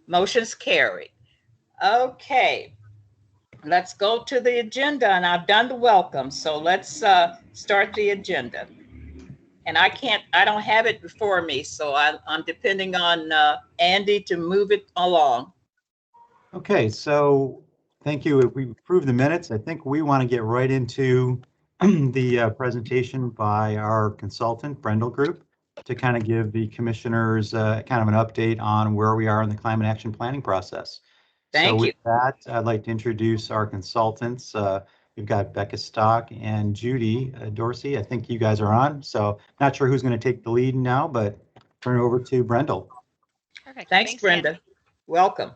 Motion's carried. Okay, let's go to the agenda, and I've done the welcome, so let's start the agenda. And I don't have it before me, so I'm depending on Andy to move it along. Okay, so thank you. If we approve the minutes, I think we want to get right into the presentation by our consultant, Brendel Group, to kind of give the commissioners kind of an update on where we are in the climate action planning process. So Thank you. with that, I'd like to introduce our consultants. We've got Becca Stock and Judy Dorsey. I think you guys are on. So not sure who's going to take the lead now, but turn it over to Brendel. Perfect. Thanks, Brenda. Andy. Welcome.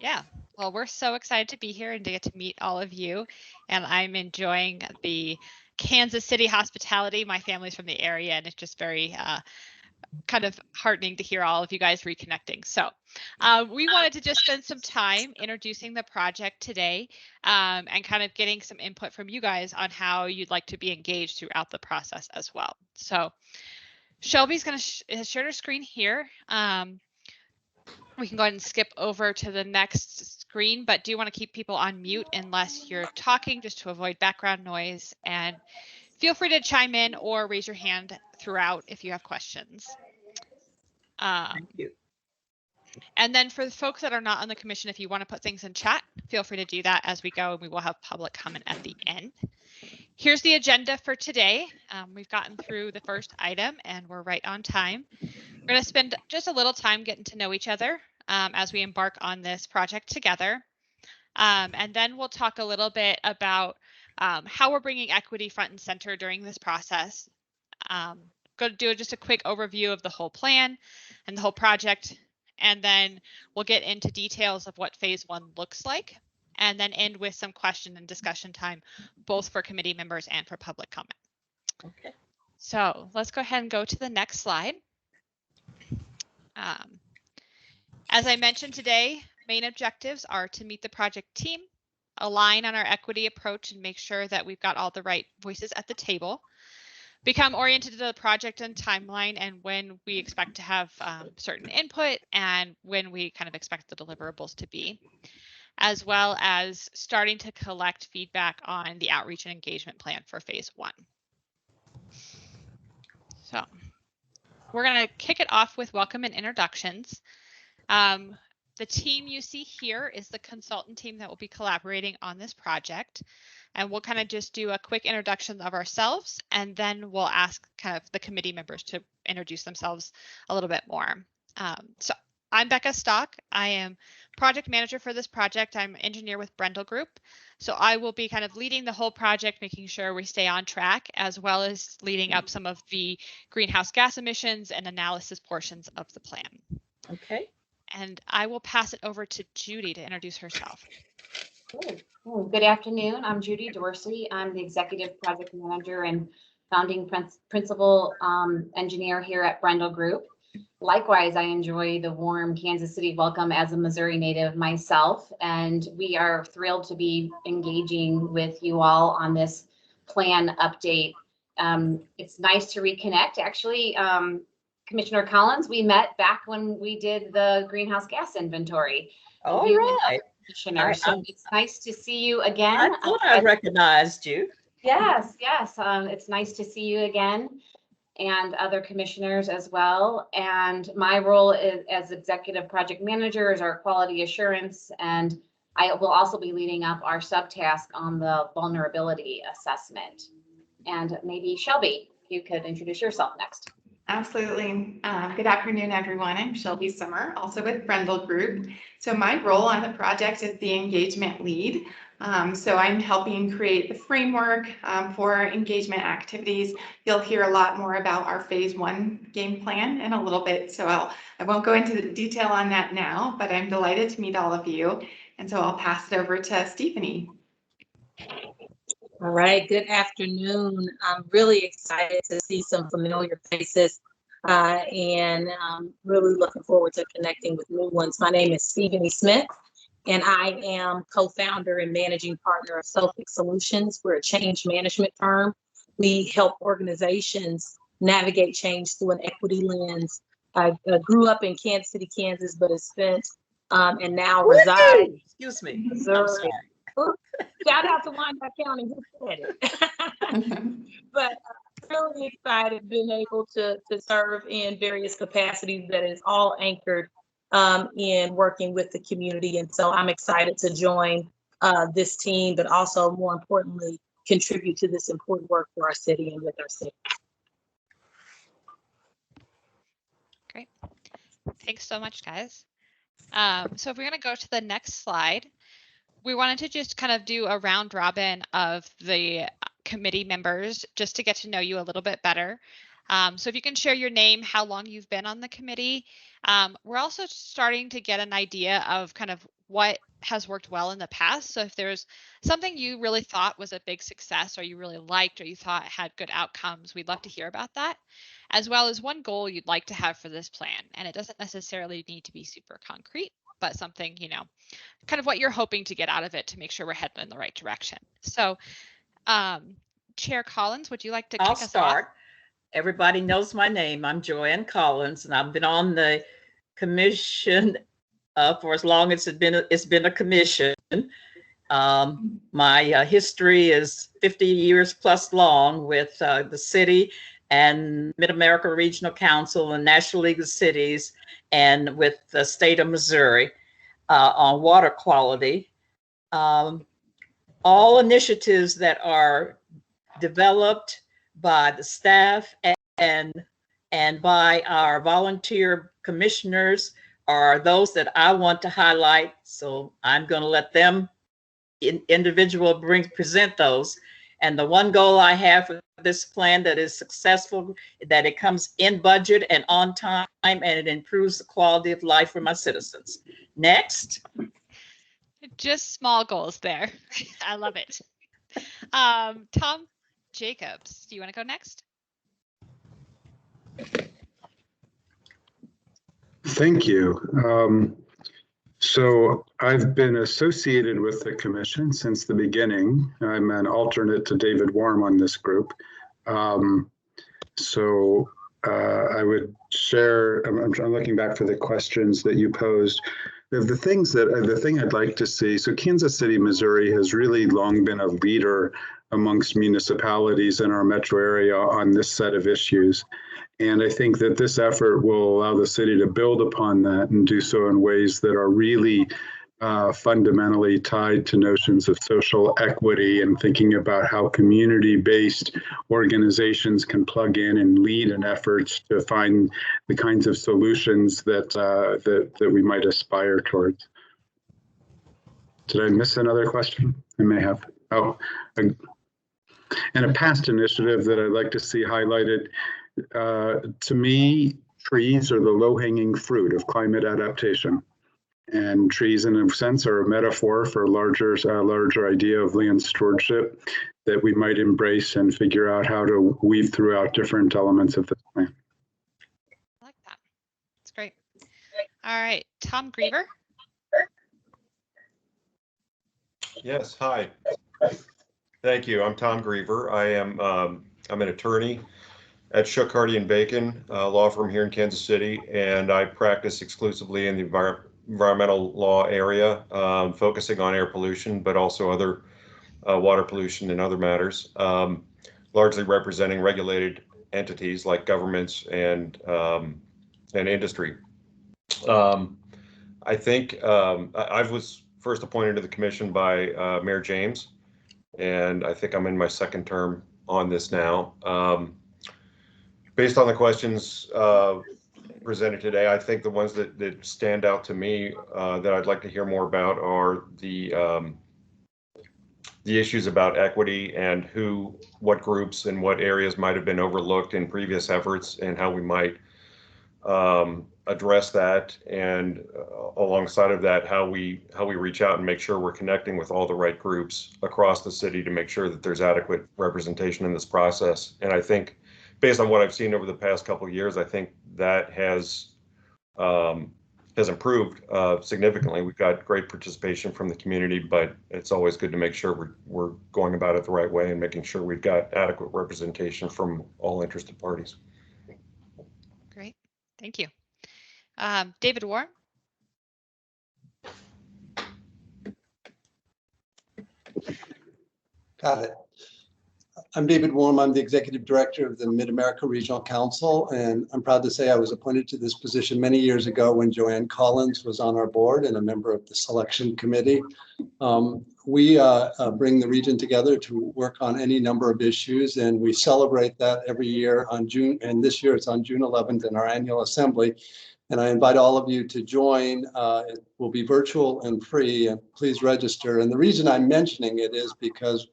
Yeah, well, we're so excited to be here and to get to meet all of you. And I'm enjoying the Kansas City hospitality. My family's from the area, and it's just very kind of heartening to hear all of you guys reconnecting. So we wanted to just spend some time introducing the project today and kind of getting some input from you guys on how you'd like to be engaged throughout the process as well. So Shelby's going to share her screen here. We can go ahead and skip over to the next screen, but do you want to keep people on mute unless you're talking, just to avoid background noise? And feel free to chime in or raise your hand throughout if you have questions. Thank you. And then for the folks that are not on the commission, if you want to put things in chat, feel free to do that as we go, and we will have public comment at the end. Here's the agenda for today. We've gotten through the first item and we're right on time. We're going to spend just a little time getting to know each other as we embark on this project together. And then we'll talk a little bit about how we're bringing equity front and center during this process. Go to do just a quick overview of the whole plan and the whole project. And then we'll get into details of what phase one looks like, and then end with some question and discussion time, both for committee members and for public comment. Okay. So let's go ahead and go to the next slide. As I mentioned today, main objectives are to meet the project team, align on our equity approach and make sure that we've got all the right voices at the table, become oriented to the project and timeline and when we expect to have certain input and when we kind of expect the deliverables to be, as well as starting to collect feedback on the outreach and engagement plan for phase one. So we're going to kick it off with welcome and introductions. The team you see here is the consultant team that will be collaborating on this project. And we'll kind of just do a quick introduction of ourselves, and then we'll ask kind of the committee members to introduce themselves a little bit more. So I'm Becca Stock. I am project manager for this project. I'm engineer with Brendel Group. So I will be kind of leading the whole project, making sure we stay on track, as well as leading up some of the greenhouse gas emissions and analysis portions of the plan. Okay. And I will pass it over to Judy to introduce herself. Good afternoon. I'm Judy Dorsey. I'm the executive project manager and founding principal engineer here at Brendel Group. Likewise, I enjoy the warm Kansas City welcome as a Missouri native myself, and we are thrilled to be engaging with you all on this plan update. It's nice to reconnect. Actually, Commissioner Collins, we met back when we did the greenhouse gas inventory. All right. Commissioner, so it's nice to see you again. I thought I recognized you. Yes. It's nice to see you again, and other commissioners as well. And my role is as executive project manager is our quality assurance, and I will also be leading up our subtask on the vulnerability assessment. And maybe Shelby, you could introduce yourself next. Absolutely. Good afternoon, everyone. I'm Shelby Summer, also with Brendel Group. So my role on the project is the engagement lead. So I'm helping create the framework for engagement activities. You'll hear a lot more about our phase one game plan in a little bit. So I won't go into the detail on that now, but I'm delighted to meet all of you. And so I'll pass it over to Stephanie. All right, good afternoon. I'm really excited to see some familiar faces and really looking forward to connecting with new ones. My name is Stephanie Smith, and I am co-founder and managing partner of Celtic Solutions. We're a change management firm. We help organizations navigate change through an equity lens. I grew up in Kansas City, Kansas, but have spent and now reside Excuse me. in I'm Missouri. sorry. Shout out to Wyandotte County, who said it. But really excited being able to serve in various capacities that is all anchored in working with the community. And so I'm excited to join this team, but also more importantly, contribute to this important work for our city and with our city. Great. Thanks so much, guys. So if we're going to go to the next slide, we wanted to just kind of do a round robin of the committee members just to get to know you a little bit better. So if you can share your name, how long you've been on the committee. We're also starting to get an idea of kind of what has worked well in the past. So if there's something you really thought was a big success or you really liked or you thought had good outcomes, we'd love to hear about that, as well as one goal you'd like to have for this plan. And it doesn't necessarily need to be super concrete, but something, you know, kind of what you're hoping to get out of it to make sure we're heading in the right direction. So Chair Collins, would you like to kick us off? I'll start. Everybody knows my name. I'm Joanne Collins, and I've been on the commission for as long as it's been a commission. My history is 50 years plus long with the city and Mid-America Regional Council and National League of Cities and with the state of Missouri on water quality. All initiatives that are developed by the staff and by our volunteer commissioners are those that I want to highlight. So I'm going to let them present those. And the one goal I have for this plan that is successful, that it comes in budget and on time, and it improves the quality of life for my citizens. Next. Just small goals there. I love it. Tom Jacobs, do you want to go next? Thank you. So I've been associated with the commission since the beginning. I'm an alternate to David Worm on this group. I would share, I'm looking back for the questions that you posed. The thing I'd like to see, so Kansas City, Missouri has really long been a leader amongst municipalities in our metro area on this set of issues. And I think that this effort will allow the city to build upon that and do so in ways that are really fundamentally tied to notions of social equity and thinking about how community-based organizations can plug in and lead in efforts to find the kinds of solutions that we might aspire towards. Did I miss another question? I may have. And a past initiative that I'd like to see highlighted, to me, trees are the low-hanging fruit of climate adaptation. And trees, in a sense, are a metaphor for a larger idea of land stewardship that we might embrace and figure out how to weave throughout different elements of the plan. I like that. It's great. All right, Tom Grieger. Yes, hi. Thank you. I'm Tom Grieger. I'm an attorney at Shook, Hardy & Bacon, a law firm here in Kansas City, and I practice exclusively in the environmental law area, focusing on air pollution, but also other water pollution and other matters, largely representing regulated entities like governments and industry. I think I was first appointed to the commission by Mayor James, and I think I'm in my second term on this now. Based on the questions presented today, I think the ones that stand out to me that I'd like to hear more about are the issues about equity and what groups and what areas might have been overlooked in previous efforts and how we might address that, and alongside of that, how we reach out and make sure we're connecting with all the right groups across the city to make sure that there's adequate representation in this process. And I think, based on what I've seen over the past couple of years, I think that has improved significantly. We've got great participation from the community, but it's always good to make sure we're going about it the right way and making sure we've got adequate representation from all interested parties. Great, thank you. David Worm. Got it. I'm David Warm. I'm the Executive Director of the Mid-America Regional Council, and I'm proud to say I was appointed to this position many years ago when Joanne Collins was on our board and a member of the selection committee. We bring the region together to work on any number of issues, and we celebrate that every year on June, and this year it's on June 11th in our annual assembly. And I invite all of you to join. It will be virtual and free, and please register. And the reason I'm mentioning it is because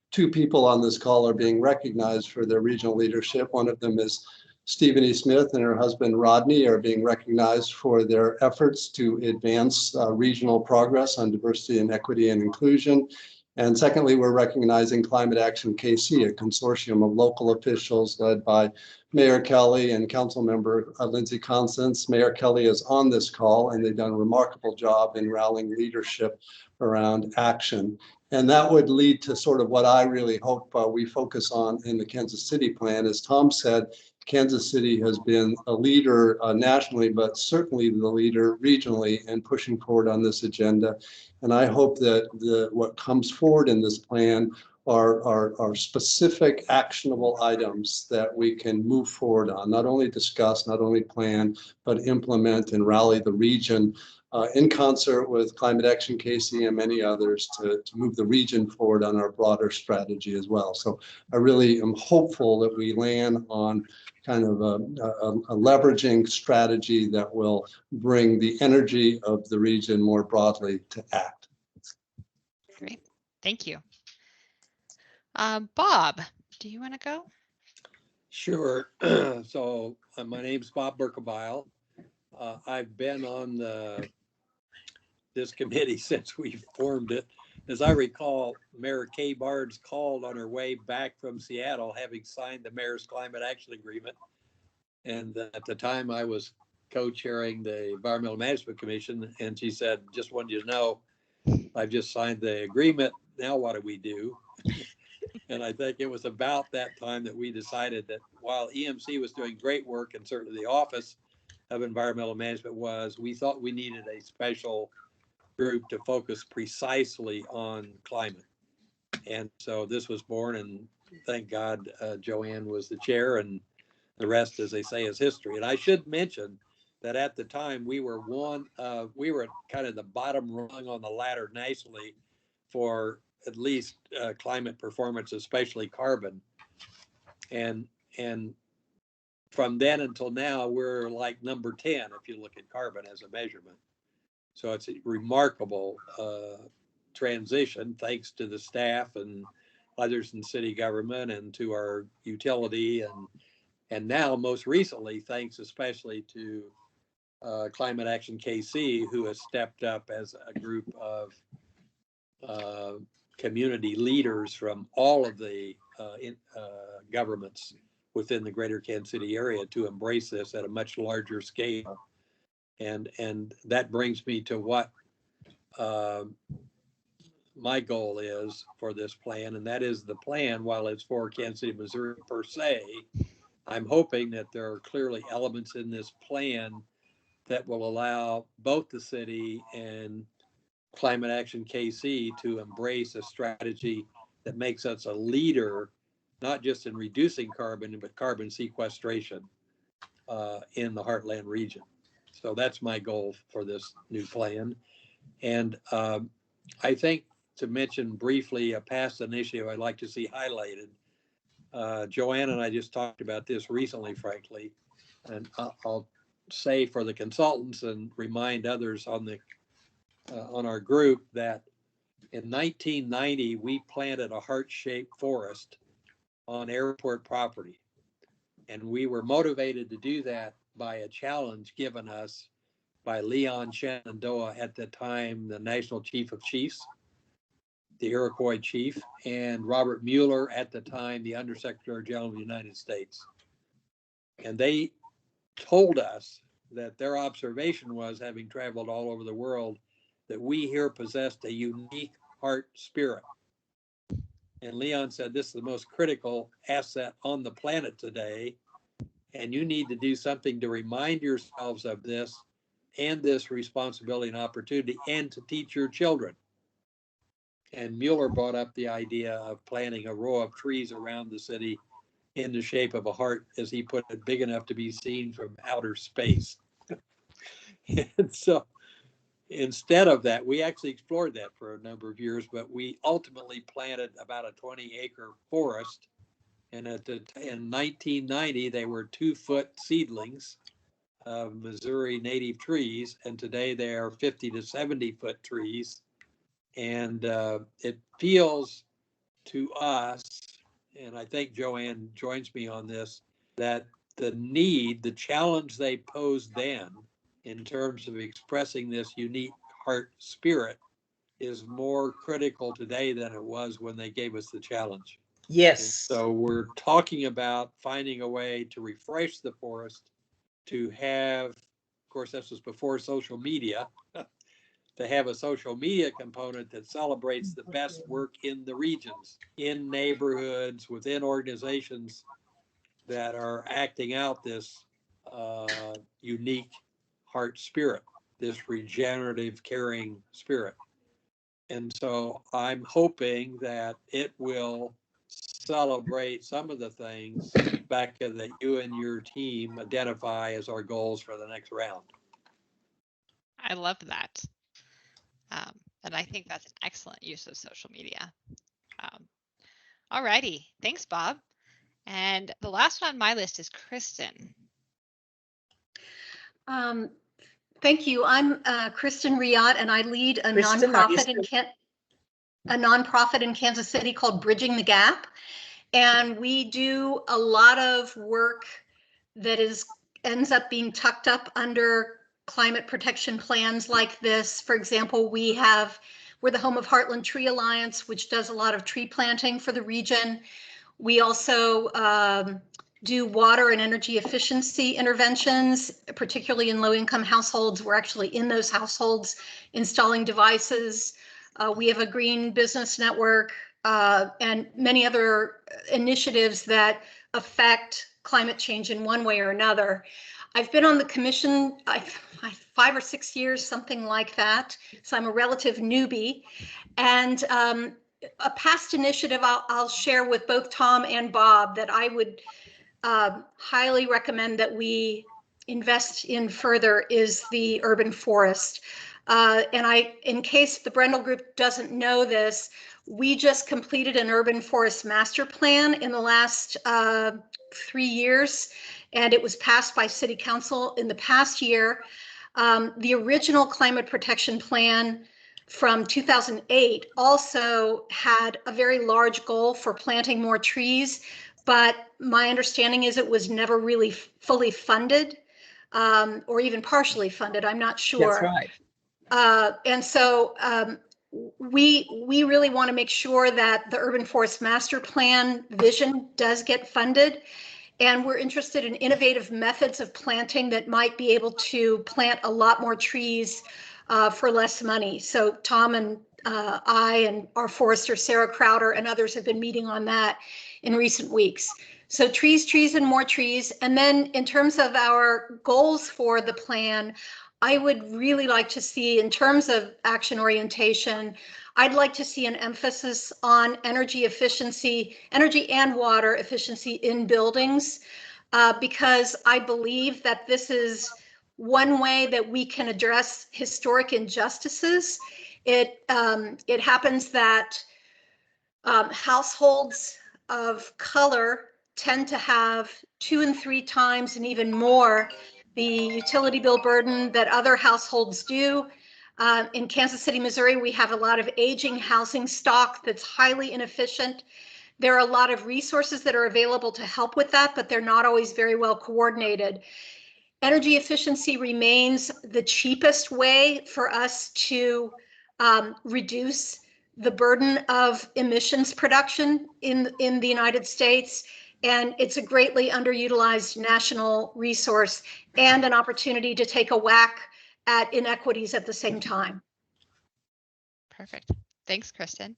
two people on this call are being recognized for their regional leadership. One of them is Stephanie Smith and her husband Rodney are being recognized for their efforts to advance regional progress on diversity and equity and inclusion. And secondly, we're recognizing Climate Action KC, a consortium of local officials led by Mayor Kelly and Council Member Lindsay Constance. Mayor Kelly is on this call, and they've done a remarkable job in rallying leadership around action. And that would lead to sort of what I really hope we focus on in the Kansas City plan. As Tom said, Kansas City has been a leader nationally, but certainly the leader regionally in pushing forward on this agenda. And I hope that what comes forward in this plan are specific actionable items that we can move forward on, not only discuss, not only plan, but implement and rally the region in concert with Climate Action KC and many others to move the region forward on our broader strategy as well. So I really am hopeful that we land on kind of a leveraging strategy that will bring the energy of the region more broadly to act. Great, thank you. Bob, do you want to go? Sure. So my name's Bob Bercobile. I've been on this committee since we formed it. As I recall, Mayor Kay Barnes called on her way back from Seattle, having signed the Mayor's Climate Action Agreement. And at the time I was co-chairing the Environmental Management Commission, and she said, just wanted you to know, I've just signed the agreement. Now what do we do? And I think it was about that time that we decided that while EMC was doing great work, and certainly the Office of Environmental Management was, we thought we needed a special group to focus precisely on climate. And so this was born, and thank God Joanne was the chair, and the rest, as they say, is history. And I should mention that at the time we were we were kind of the bottom rung on the ladder nationally for at least climate performance, especially carbon. And from then until now, we're like number 10 if you look at carbon as a measurement. So it's a remarkable transition, thanks to the staff and others in city government and to our utility, and now most recently, thanks especially to Climate Action KC, who has stepped up as a group of community leaders from all of the governments within the greater Kansas City area to embrace this at a much larger scale. And that brings me to what my goal is for this plan, and that is the plan, while it's for Kansas City, Missouri per se, I'm hoping that there are clearly elements in this plan that will allow both the city and Climate Action KC to embrace a strategy that makes us a leader, not just in reducing carbon, but carbon sequestration in the Heartland region. So that's my goal for this new plan. And I think, to mention briefly a past initiative I'd like to see highlighted, Joanne and I just talked about this recently, frankly, and I'll say for the consultants and remind others on our group that in 1990, we planted a heart-shaped forest on airport property. And we were motivated to do that by a challenge given us by Leon Shenandoah, at the time the National Chief of Chiefs, the Iroquois chief, and Robert Mueller, at the time the Undersecretary General of the United States. And they told us that their observation was, having traveled all over the world, that we here possessed a unique heart spirit. And Leon said, this is the most critical asset on the planet today, and you need to do something to remind yourselves of this and this responsibility and opportunity, and to teach your children. And Mueller brought up the idea of planting a row of trees around the city in the shape of a heart, as he put it, big enough to be seen from outer space. And so instead of that, we actually explored that for a number of years, but we ultimately planted about a 20-acre forest. And in 1990, they were 2-foot seedlings of Missouri native trees, and today they are 50 to 70-foot trees. And it feels to us, and I think Joanne joins me on this, that the challenge they posed then in terms of expressing this unique heart spirit is more critical today than it was when they gave us the challenge. Yes. And so we're talking about finding a way to refresh the forest, to have, of course, this was before social media, to have a social media component that celebrates the best work in the regions, in neighborhoods, within organizations that are acting out this unique heart spirit, this regenerative, caring spirit. And so I'm hoping that it will celebrate some of the things, Becca, that you and your team identify as our goals for the next round. I love that. And I think that's an excellent use of social media. All righty. Thanks, Bob. And the last one on my list is Kristen. Thank you. I'm Kristen Reid, and I lead a nonprofit in Kansas City called Bridging the Gap. And we do a lot of work that ends up being tucked up under climate protection plans like this. For example, we're the home of Heartland Tree Alliance, which does a lot of tree planting for the region. We also do water and energy efficiency interventions, particularly in low-income households. We're actually in those households installing devices. We have a green business network and many other initiatives that affect climate change in one way or another. I've been on the commission 5 or 6 years, something like that. So I'm a relative newbie. And a past initiative I'll share with both Tom and Bob that I would highly recommend that we invest in further is the urban forest. In case the Brendel Group doesn't know this, we just completed an urban forest master plan in the last 3 years, and it was passed by City Council in the past year. The original climate protection plan from 2008 also had a very large goal for planting more trees, but my understanding is it was never really fully funded or even partially funded. I'm not sure. That's right. And so we really want to make sure that the urban forest master plan vision does get funded. And we're interested in innovative methods of planting that might be able to plant a lot more trees for less money. So Tom and I and our forester, Sarah Crowder, and others have been meeting on that in recent weeks. So trees, and more trees. And then in terms of our goals for the plan, I would really like to see, in terms of action orientation, I'd like to see an emphasis on energy efficiency, energy and water efficiency in buildings, because I believe that this is one way that we can address historic injustices. It happens that households of color tend to have 2 and 3 times and even more the utility bill burden that other households do. In Kansas City, Missouri, we have a lot of aging housing stock that's highly inefficient. There are a lot of resources that are available to help with that, but they're not always very well coordinated. Energy efficiency remains the cheapest way for us to reduce the burden of emissions production in the United States. And it's a greatly underutilized national resource and an opportunity to take a whack at inequities at the same time. Perfect. Thanks, Kristen.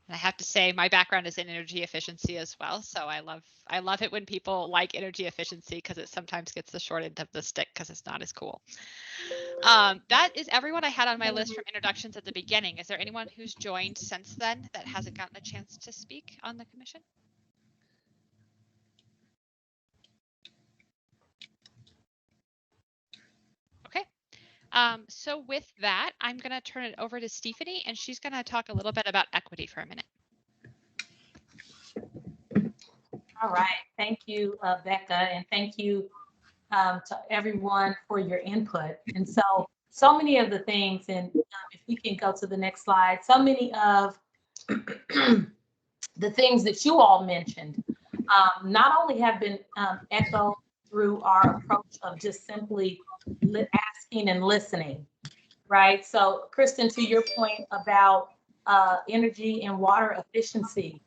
And I have to say, my background is in energy efficiency as well. So I love it when people like energy efficiency, because it sometimes gets the short end of the stick because it's not as cool. That is everyone I had on my list from introductions at the beginning. Is there anyone who's joined since then that hasn't gotten a chance to speak on the commission? Okay. So with that, I'm going to turn it over to Stephanie, and she's going to talk a little bit about equity for a minute. All right. Thank you, Becca, and thank you to everyone for your input. And so many of the things, and if we can go to the next slide, so many of the things that you all mentioned not only have been echoed through our approach of just simply asking and listening, right? So Kristen, to your point about energy and water efficiency,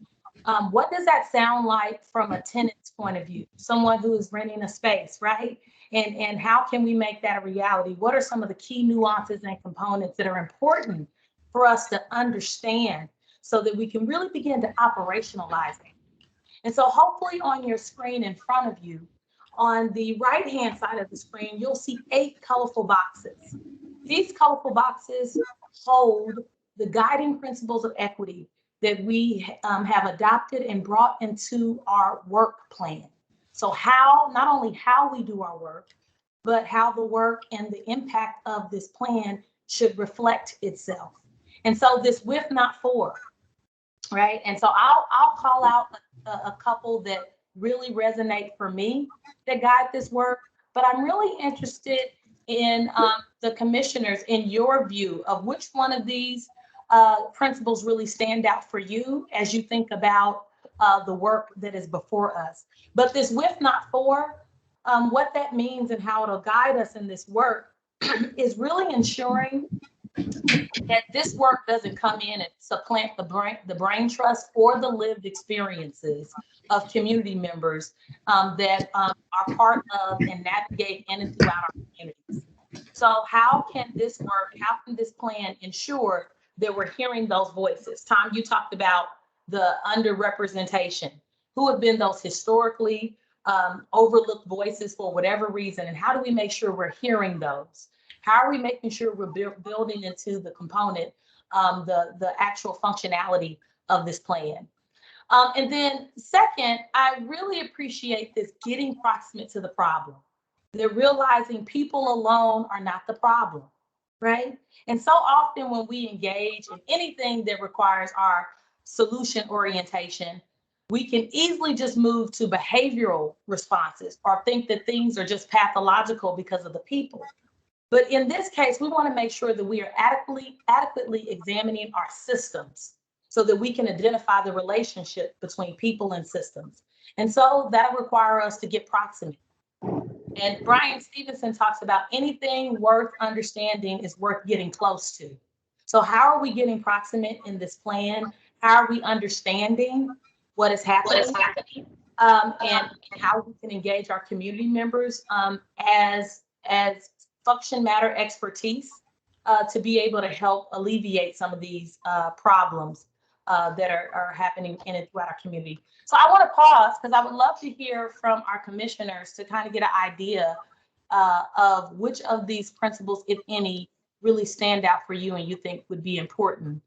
what does that sound like from a tenant's point of view, someone who is renting a space, right? And how can we make that a reality? What are some of the key nuances and components that are important for us to understand so that we can really begin to operationalize it? And so hopefully on your screen in front of you, on the right-hand side of the screen, you'll see 8 colorful boxes. These colorful boxes hold the guiding principles of equity that we have adopted and brought into our work plan. So not only how we do our work, but how the work and the impact of this plan should reflect itself. And so this with, not for, right? And so I'll call out a couple that really resonate for me that guide this work, but I'm really interested in the commissioners, in your view of which one of these principles really stand out for you as you think about the work that is before us. But this with, not for, what that means and how it'll guide us in this work is really ensuring that this work doesn't come in and supplant the brain trust or the lived experiences of community members that are part of and navigate in and throughout our communities. So how can this work, how can this plan ensure that we're hearing those voices? Tom, you talked about the underrepresentation. Who have been those historically overlooked voices for whatever reason, and how do we make sure we're hearing those? How are we making sure we're building into the component, the actual functionality of this plan? And then second, I really appreciate this getting proximate to the problem. They're realizing people alone are not the problem, right? And so often when we engage in anything that requires our solution orientation, we can easily just move to behavioral responses or think that things are just pathological because of the people. But in this case, we want to make sure that we are adequately examining our systems so that we can identify the relationship between people and systems. And so that'll require us to get proximate. And Brian Stevenson talks about anything worth understanding is worth getting close to. So how are we getting proximate in this plan? How are we understanding what is happening? And how we can engage our community members as function matter expertise to be able to help alleviate some of these problems that are happening in and throughout our community. So I want to pause because I would love to hear from our commissioners to kind of get an idea of which of these principles, if any, really stand out for you and you think would be important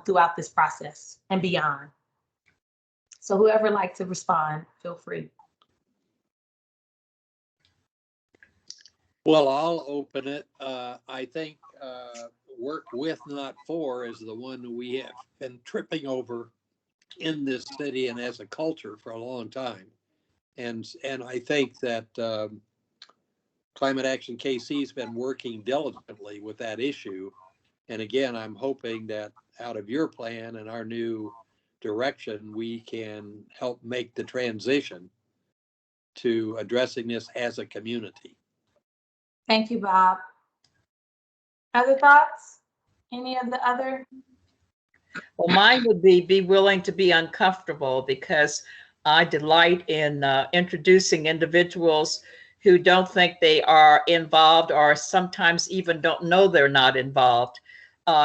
throughout this process and beyond. So whoever would like to respond, feel free. Well, I'll open it. I think work with, not for, is the one we have been tripping over in this city and as a culture for a long time. And I think that Climate Action KC has been working diligently with that issue. And again, I'm hoping that out of your plan and our new direction, we can help make the transition to addressing this as a community. Thank you, Bob. Other thoughts? Any of the other? Well, mine would be willing to be uncomfortable, because I delight in introducing individuals who don't think they are involved or sometimes even don't know they're not involved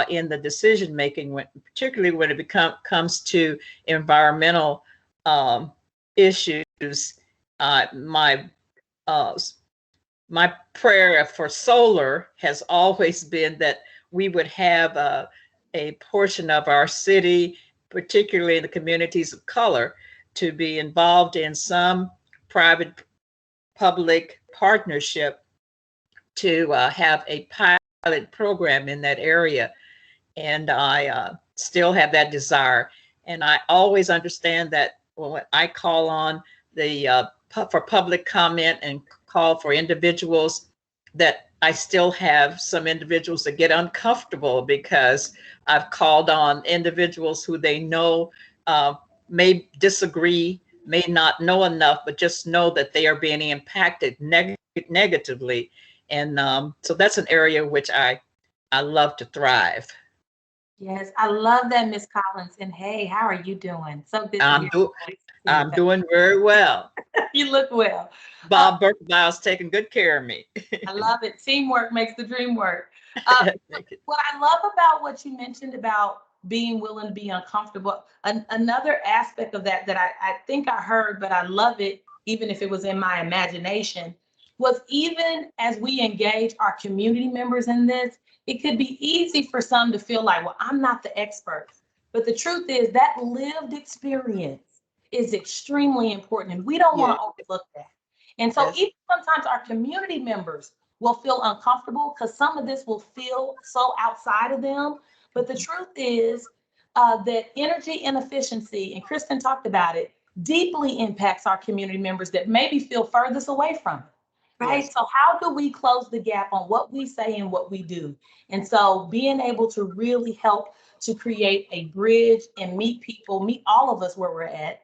in the decision making, particularly when it comes to environmental issues. My prayer for solar has always been that we would have a portion of our city, particularly the communities of color, to be involved in some private public partnership to have a pilot program in that area. And I still have that desire. And I always understand that when I call on the for public comment and call for individuals, that I still have some individuals that get uncomfortable because I've called on individuals who they know may disagree, may not know enough, but just know that they are being impacted negatively. And so that's an area which I love to thrive. Yes, I love that, Miss Collins. And hey, how are you doing? So good to hear. I'm doing very well. You look well. Bob Bercobile's taking good care of me. I love it. Teamwork makes the dream work. What I love about what you mentioned about being willing to be uncomfortable, another aspect of that I think I heard, but I love it, even if it was in my imagination, was even as we engage our community members in this, it could be easy for some to feel like, well, I'm not the expert. But the truth is that lived experience is extremely important, and we don't want to overlook that. And so even sometimes our community members will feel uncomfortable because some of this will feel so outside of them. But the truth is that energy inefficiency, and Kristen talked about it, deeply impacts our community members that maybe feel furthest away from it, right? Yes. So how do we close the gap on what we say and what we do? And so being able to really help to create a bridge and meet people, meet all of us where we're at,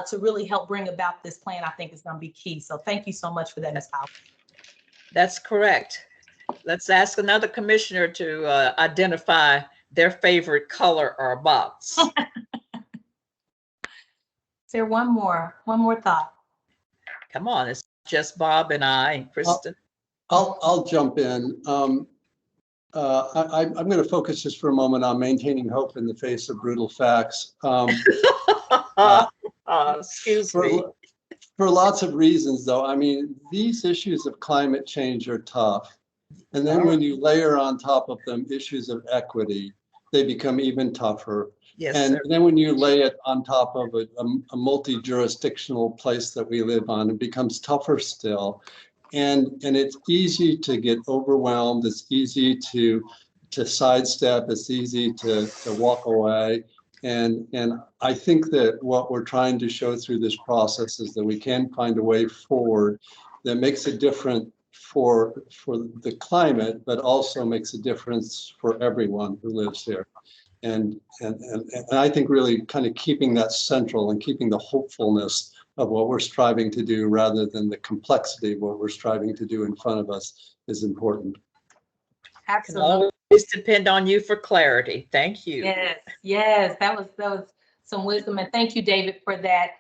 to really help bring about this plan, I think is going to be key. So thank you so much for that, Ms. Powell. That's correct. Let's ask another commissioner to identify their favorite color or box. Is there one more thought? Come on, it's just Bob and I and Kristen. I'll jump in. I'm going to focus just for a moment on maintaining hope in the face of brutal facts. Excuse me. For lots of reasons, though. I mean, these issues of climate change are tough. And then when you layer on top of them issues of equity, they become even tougher. Yes, and then when you lay it on top of a multi-jurisdictional place that we live on, it becomes tougher still. And it's easy to get overwhelmed. It's easy to sidestep. It's easy to walk away. And I think that what we're trying to show through this process is that we can find a way forward that makes a difference for the climate, but also makes a difference for everyone who lives here. And I think really kind of keeping that central and keeping the hopefulness of what we're striving to do rather than the complexity of what we're striving to do in front of us is important. Absolutely. Always depend on you for clarity. Thank you. Yes, that was some wisdom, and thank you, David, for that.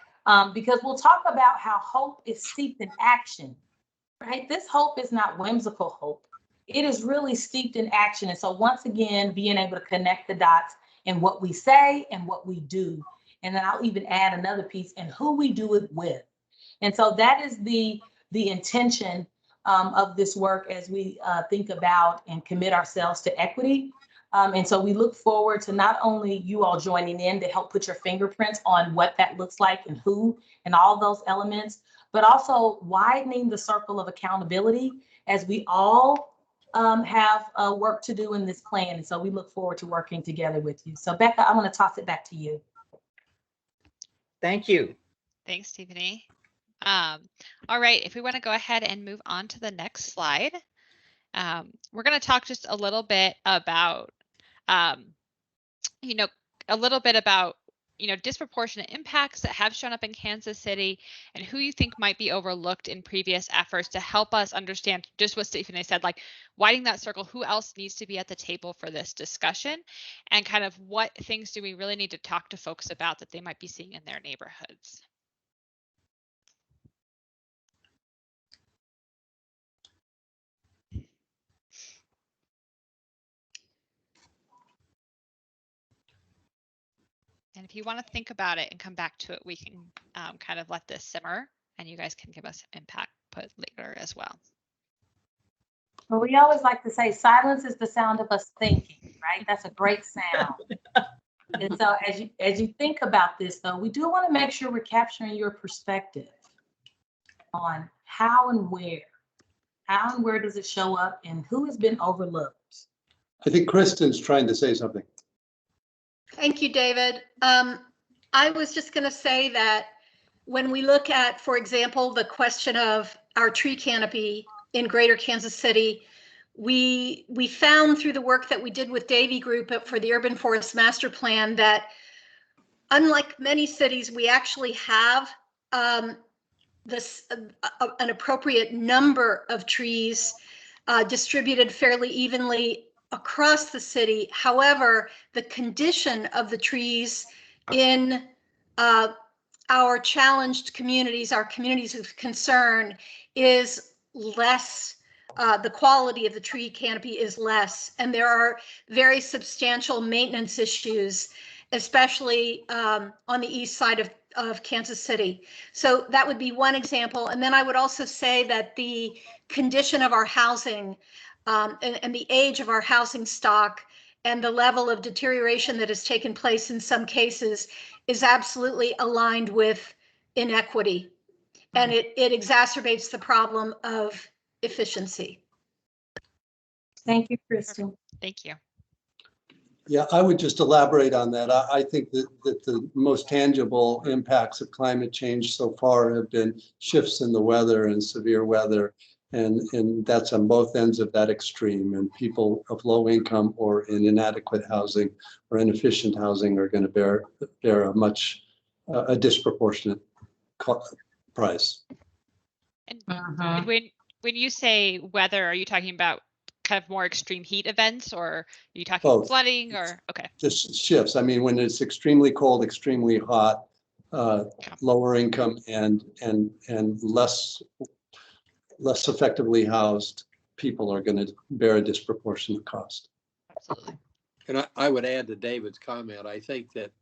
Because we'll talk about how hope is steeped in action, right? This hope is not whimsical hope. It is really steeped in action. And so once again, being able to connect the dots in what we say and what we do. And then I'll even add another piece in who we do it with. And so that is the intention of this work as we think about and commit ourselves to equity. And so we look forward to not only you all joining in to help put your fingerprints on what that looks like and who and all those elements, but also widening the circle of accountability as we all have work to do in this plan. And so we look forward to working together with you. So Becca, I'm going to toss it back to you. Thank you. Thanks, Tiffany. All right, if we want to go ahead and move on to the next slide, we're going to talk just a little bit about, disproportionate impacts that have shown up in Kansas City and who you think might be overlooked in previous efforts to help us understand just what Stephanie said, like widening that circle, who else needs to be at the table for this discussion, and kind of what things do we really need to talk to folks about that they might be seeing in their neighborhoods. And if you want to think about it and come back to it, we can kind of let this simmer and you guys can give us impact put later as well. Well, we always like to say silence is the sound of us thinking, right? That's a great sound. And so as you think about this, though, we do want to make sure we're capturing your perspective on how and where does it show up and who has been overlooked. I think Kristen's trying to say something. Thank you, David. I was just going to say that when we look at, for example, the question of our tree canopy in Greater Kansas City, we found through the work that we did with Davey Group for the Urban Forest Master Plan that unlike many cities, we actually have an appropriate number of trees distributed fairly evenly across the city. However, the condition of the trees in our challenged communities, our communities of concern, is less. The quality of the tree canopy is less, and there are very substantial maintenance issues, especially on the east side of Kansas City. So that would be one example. And then I would also say that the condition of our housing and the age of our housing stock and the level of deterioration that has taken place in some cases is absolutely aligned with inequity. And it exacerbates the problem of efficiency. Thank you, Kristen. Thank you. Yeah, I would just elaborate on that. I think that the most tangible impacts of climate change so far have been shifts in the weather and severe weather. And that's on both ends of that extreme. And people of low income or in inadequate housing or inefficient housing are going to bear a disproportionate price. And when you say weather, are you talking about kind of more extreme heat events, or are you talking Both. Flooding, or okay? Just shifts. I mean, when it's extremely cold, extremely hot, lower income and less effectively housed people are going to bear a disproportionate cost. Absolutely. And I would add to David's comment. I think that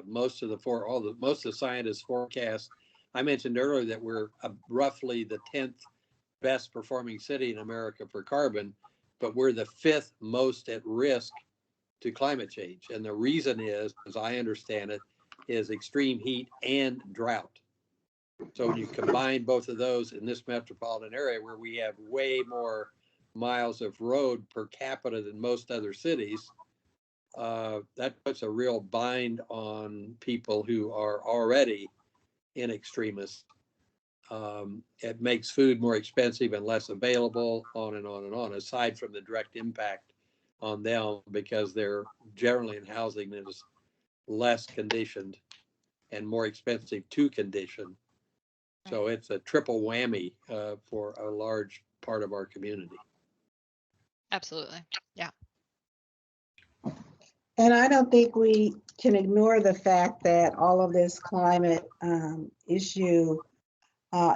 most of the scientists forecast. I mentioned earlier that we're roughly the 10th best performing city in America for carbon, but we're the 5th most at risk to climate change. And the reason is, as I understand it, is extreme heat and drought. So when you combine both of those in this metropolitan area where we have way more miles of road per capita than most other cities, that puts a real bind on people who are already in extremis. It makes food more expensive and less available, on and on and on, aside from the direct impact on them because they're generally in housing that is less conditioned and more expensive to condition. So it's a triple whammy for a large part of our community. Absolutely. Yeah. And I don't think we can ignore the fact that all of this climate issue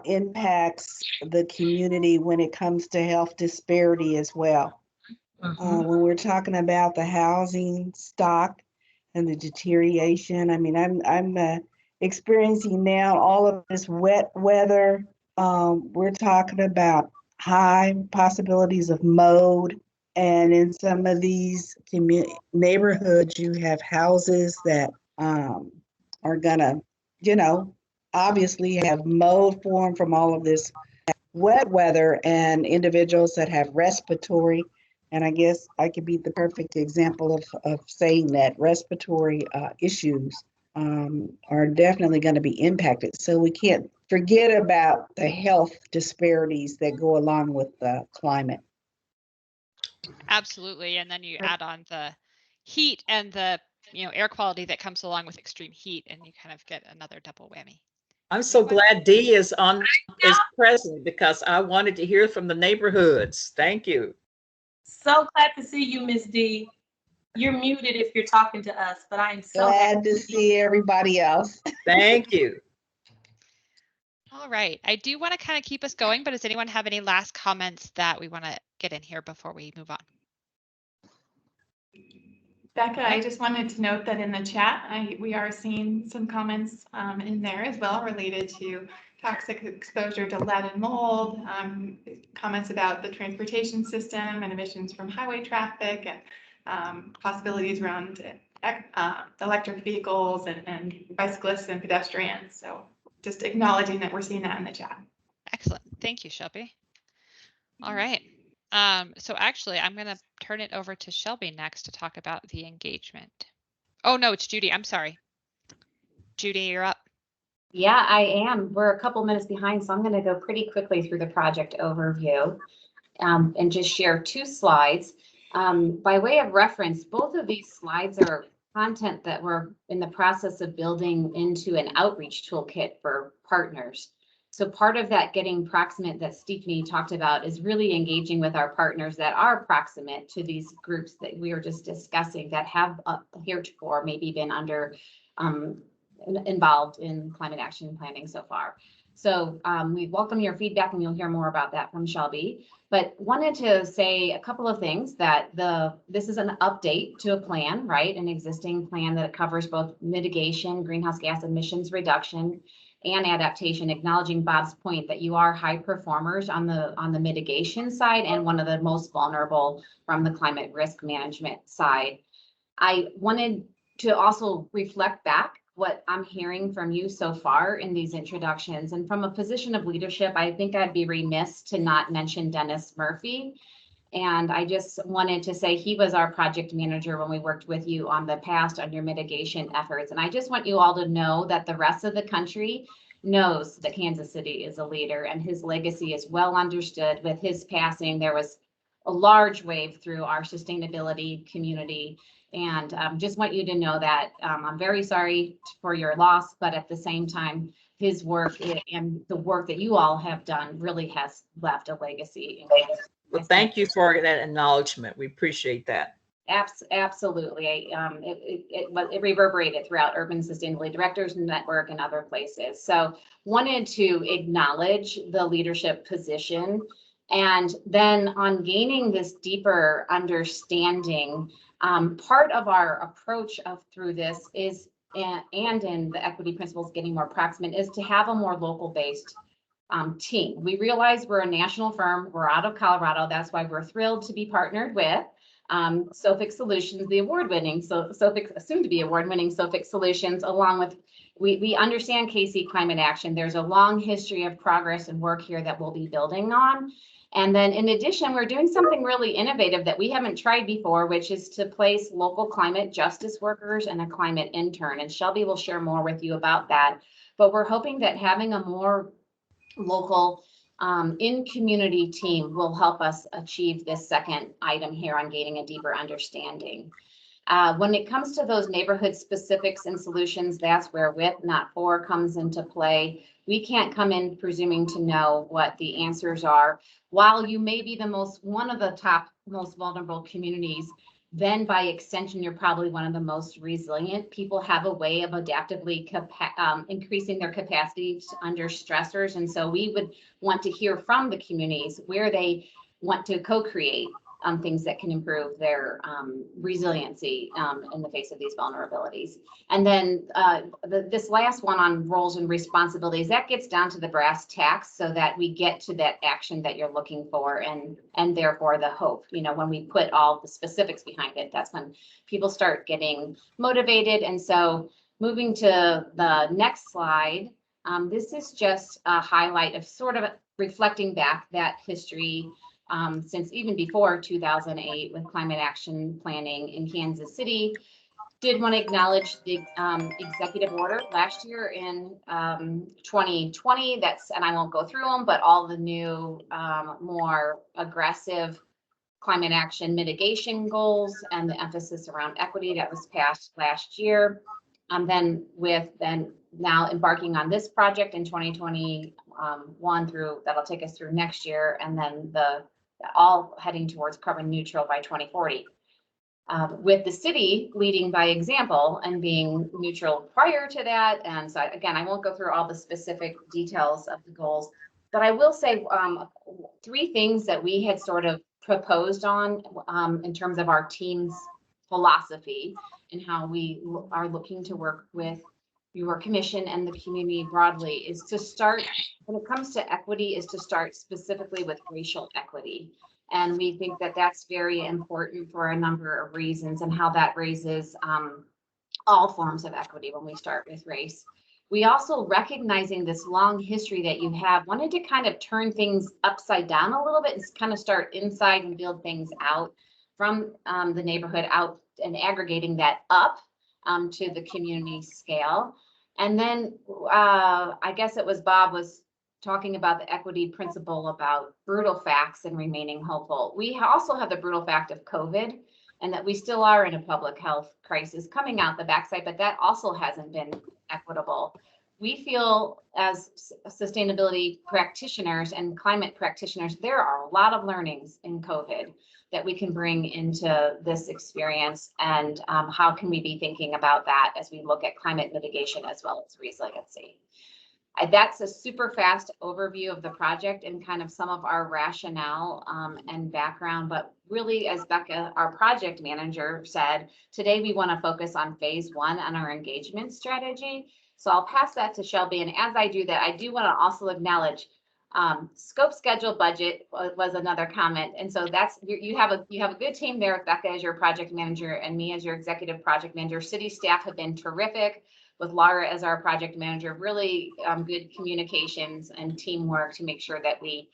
impacts the community when it comes to health disparity as well. When we're talking about the housing stock and the deterioration, I mean, I'm experiencing now all of this wet weather. We're talking about high possibilities of mold. And in some of these neighborhoods, you have houses that are gonna, obviously have mold formed from all of this wet weather, and individuals that have respiratory, and I guess I could be the perfect example of saying that respiratory issues are definitely going to be impacted. So we can't forget about the health disparities that go along with the climate. Absolutely. And then you add on the heat and the air quality that comes along with extreme heat, and you kind of get another double whammy. I'm so glad Dee is present because I wanted to hear from the neighborhoods. Thank you. So glad to see you, Miss Dee. You're muted if you're talking to us, but I'm so glad to see everybody else. Thank you. All right. I do want to kind of keep us going, but does anyone have any last comments that we want to get in here before we move on? Becca, I just wanted to note that in the chat, we are seeing some comments in there as well related to toxic exposure to lead and mold, comments about the transportation system and emissions from highway traffic, and possibilities around electric vehicles and bicyclists and pedestrians. So just acknowledging that we're seeing that in the chat. Excellent. Thank you, Shelby. All right. So actually, I'm going to turn it over to Shelby next to talk about the engagement. Oh, no, it's Judy. I'm sorry. Judy, you're up. Yeah, I am. We're a couple minutes behind, so I'm going to go pretty quickly through the project overview and just share 2 slides. By way of reference, both of these slides are content that we're in the process of building into an outreach toolkit for partners. So part of that getting proximate that Stephanie talked about is really engaging with our partners that are proximate to these groups that we were just discussing that have heretofore maybe been involved in climate action planning so far. So we welcome your feedback, and you'll hear more about that from Shelby. But wanted to say a couple of things, that this is an update to a plan, right? An existing plan that covers both mitigation, greenhouse gas emissions reduction, and adaptation, acknowledging Bob's point that you are high performers on the mitigation side and one of the most vulnerable from the climate risk management side. I wanted to also reflect back what I'm hearing from you so far in these introductions. And from a position of leadership, I think I'd be remiss to not mention Dennis Murphy. And I just wanted to say he was our project manager when we worked with you on the past on your mitigation efforts. And I just want you all to know that the rest of the country knows that Kansas City is a leader, and his legacy is well understood. With his passing, there was a large wave through our sustainability community. And just want you to know that I'm very sorry for your loss, but at the same time, his work and the work that you all have done really has left a legacy. Well, thank you for that acknowledgement. We appreciate that. Absolutely. It reverberated throughout Urban Sustainability Directors Network and other places. So wanted to acknowledge the leadership position. And then on gaining this deeper understanding, part of our approach through this is, and in the equity principles getting more proximate, is to have a more local based team. We realize we're a national firm, we're out of Colorado. That's why we're thrilled to be partnered with SOFIX Solutions, the award-winning, SOFIX, soon to be award-winning SOFIX Solutions, along with, we understand KC Climate Action. There's a long history of progress and work here that we'll be building on. And then in addition, we're doing something really innovative that we haven't tried before, which is to place local climate justice workers and a climate intern. And Shelby will share more with you about that. But we're hoping that having a more local in-community team will help us achieve this second item here on gaining a deeper understanding. When it comes to those neighborhood specifics and solutions, that's where with, not for, comes into play. We can't come in presuming to know what the answers are. While you may be one of the top most vulnerable communities, then by extension, you're probably one of the most resilient. People have a way of adaptively increasing their capacity under stressors. And so we would want to hear from the communities where they want to co-create things that can improve their resiliency in the face of these vulnerabilities. And then this last one on roles and responsibilities, that gets down to the brass tacks so that we get to that action that you're looking for, and therefore the hope. You know, when we put all the specifics behind it, that's when people start getting motivated. And so moving to the next slide, this is just a highlight of sort of reflecting back that history since even before 2008 with climate action planning in Kansas City. Did want to acknowledge the executive order last year in 2020. And I won't go through them, but all the new more aggressive climate action mitigation goals and the emphasis around equity that was passed last year. Then now embarking on this project in 2021 through, that'll take us through next year, and then all heading towards carbon neutral by 2040. With the city leading by example and being neutral prior to that. And so again, I won't go through all the specific details of the goals, but I will say 3 things that we had sort of proposed on in terms of our team's philosophy and how we are looking to work with your commission and the community broadly is to start, when it comes to equity, is to start specifically with racial equity. And we think that that's very important for a number of reasons, and how that raises all forms of equity when we start with race. We also, recognizing this long history that you have, wanted to kind of turn things upside down a little bit and kind of start inside and build things out from the neighborhood out and aggregating that up to the community scale. And then I guess it was Bob was talking about the equity principle about brutal facts and remaining hopeful. We also have the brutal fact of COVID, and that we still are in a public health crisis coming out the backside, but that also hasn't been equitable. We feel as sustainability practitioners and climate practitioners, there are a lot of learnings in COVID that we can bring into this experience, and how can we be thinking about that as we look at climate mitigation as well as resiliency. That's a super fast overview of the project and kind of some of our rationale and background. But really, as Becca, our project manager, said, today we want to focus on phase 1 on our engagement strategy. So I'll pass that to Shelby. And as I do that, I do want to also acknowledge scope, schedule, budget was another comment. And so that's, you have a good team there with Becca as your project manager and me as your executive project manager. City staff have been terrific, with Laura as our project manager, really good communications and teamwork to make sure that we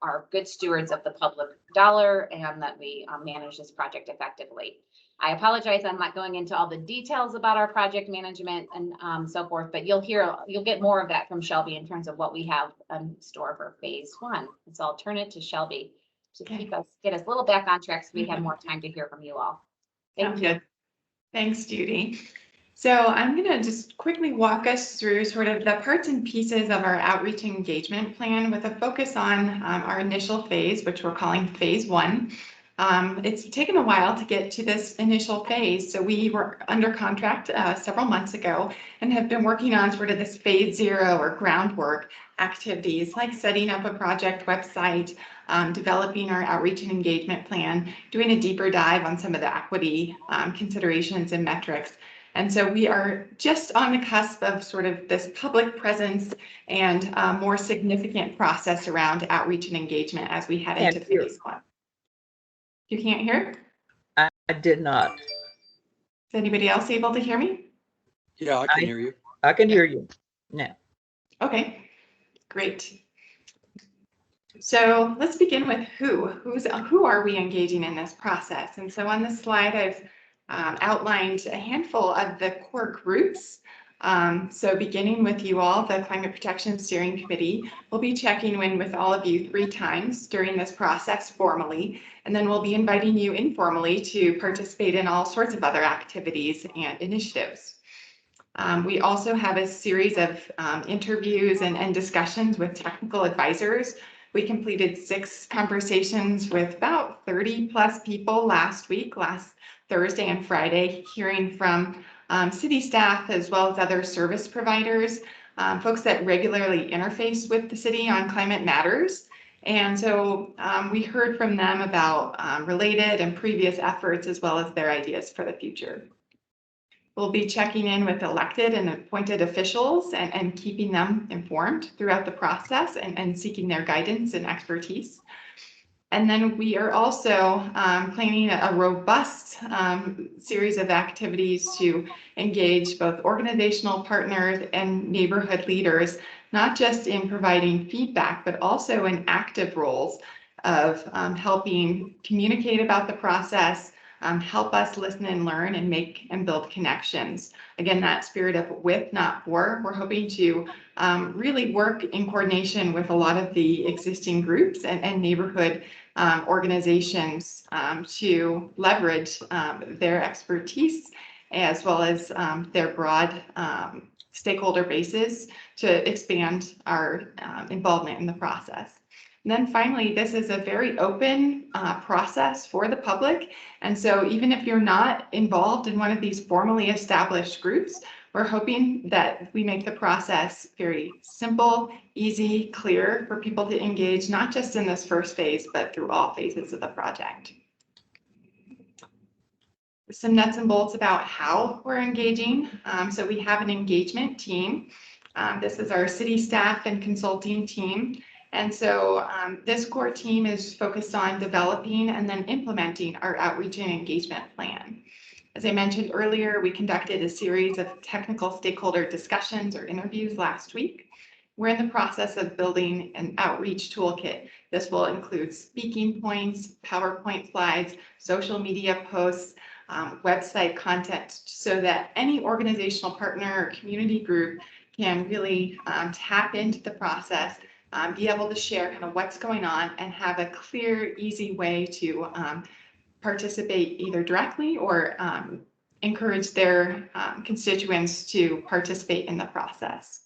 are good stewards of the public dollar and that we manage this project effectively. I apologize, I'm not going into all the details about our project management and so forth, but you'll get more of that from Shelby in terms of what we have in store for phase 1. So I'll turn it to Shelby to get us a little back on track so we have more time to hear from you all. Thank you. Good. Thanks, Judy. So I'm going to just quickly walk us through sort of the parts and pieces of our outreach engagement plan with a focus on our initial phase, which we're calling phase 1. It's taken a while to get to this initial phase. So we were under contract several months ago and have been working on sort of this phase 0 or groundwork activities, like setting up a project website, developing our outreach and engagement plan, doing a deeper dive on some of the equity considerations and metrics. And so we are just on the cusp of sort of this public presence and more significant process around outreach and engagement as we head into phase 1. You can't hear? I did not. Is anybody else able to hear me? Yeah, I can hear you. I can hear you now. Okay, great. So let's begin with who are we engaging in this process? And so on this slide, I've outlined a handful of the core groups. So beginning with you all, the Climate Protection Steering Committee, we'll be checking in with all of you 3 times during this process formally, and then we'll be inviting you informally to participate in all sorts of other activities and initiatives. We also have a series of interviews and discussions with technical advisors. We completed 6 conversations with about 30 plus people last Thursday and Friday, hearing from city staff as well as other service providers, folks that regularly interface with the city on climate matters. And so we heard from them about related and previous efforts as well as their ideas for the future. We'll be checking in with elected and appointed officials and keeping them informed throughout the process and seeking their guidance and expertise. And then we are also planning a robust series of activities to engage both organizational partners and neighborhood leaders, not just in providing feedback, but also in active roles of helping communicate about the process, help us listen and learn and make and build connections. Again, that spirit of with, not for. We're hoping to really work in coordination with a lot of the existing groups and neighborhood organizations to leverage their expertise as well as their broad stakeholder bases to expand our involvement in the process. And then finally, this is a very open process for the public. And so even if you're not involved in one of these formally established groups, we're hoping that we make the process very simple, easy, clear for people to engage, not just in this first phase, but through all phases of the project. some nuts and bolts about how we're engaging. So we have an engagement team. This is our city staff and consulting team. And so this core team is focused on developing and then implementing our outreach and engagement plan. As I mentioned earlier, we conducted a series of technical stakeholder discussions or interviews last week. We're in the process of building an outreach toolkit. This will include speaking points, PowerPoint slides, social media posts, website content, so that any organizational partner or community group can really tap into the process, be able to share kind of what's going on, and have a clear, easy way to participate either directly or encourage their constituents to participate in the process.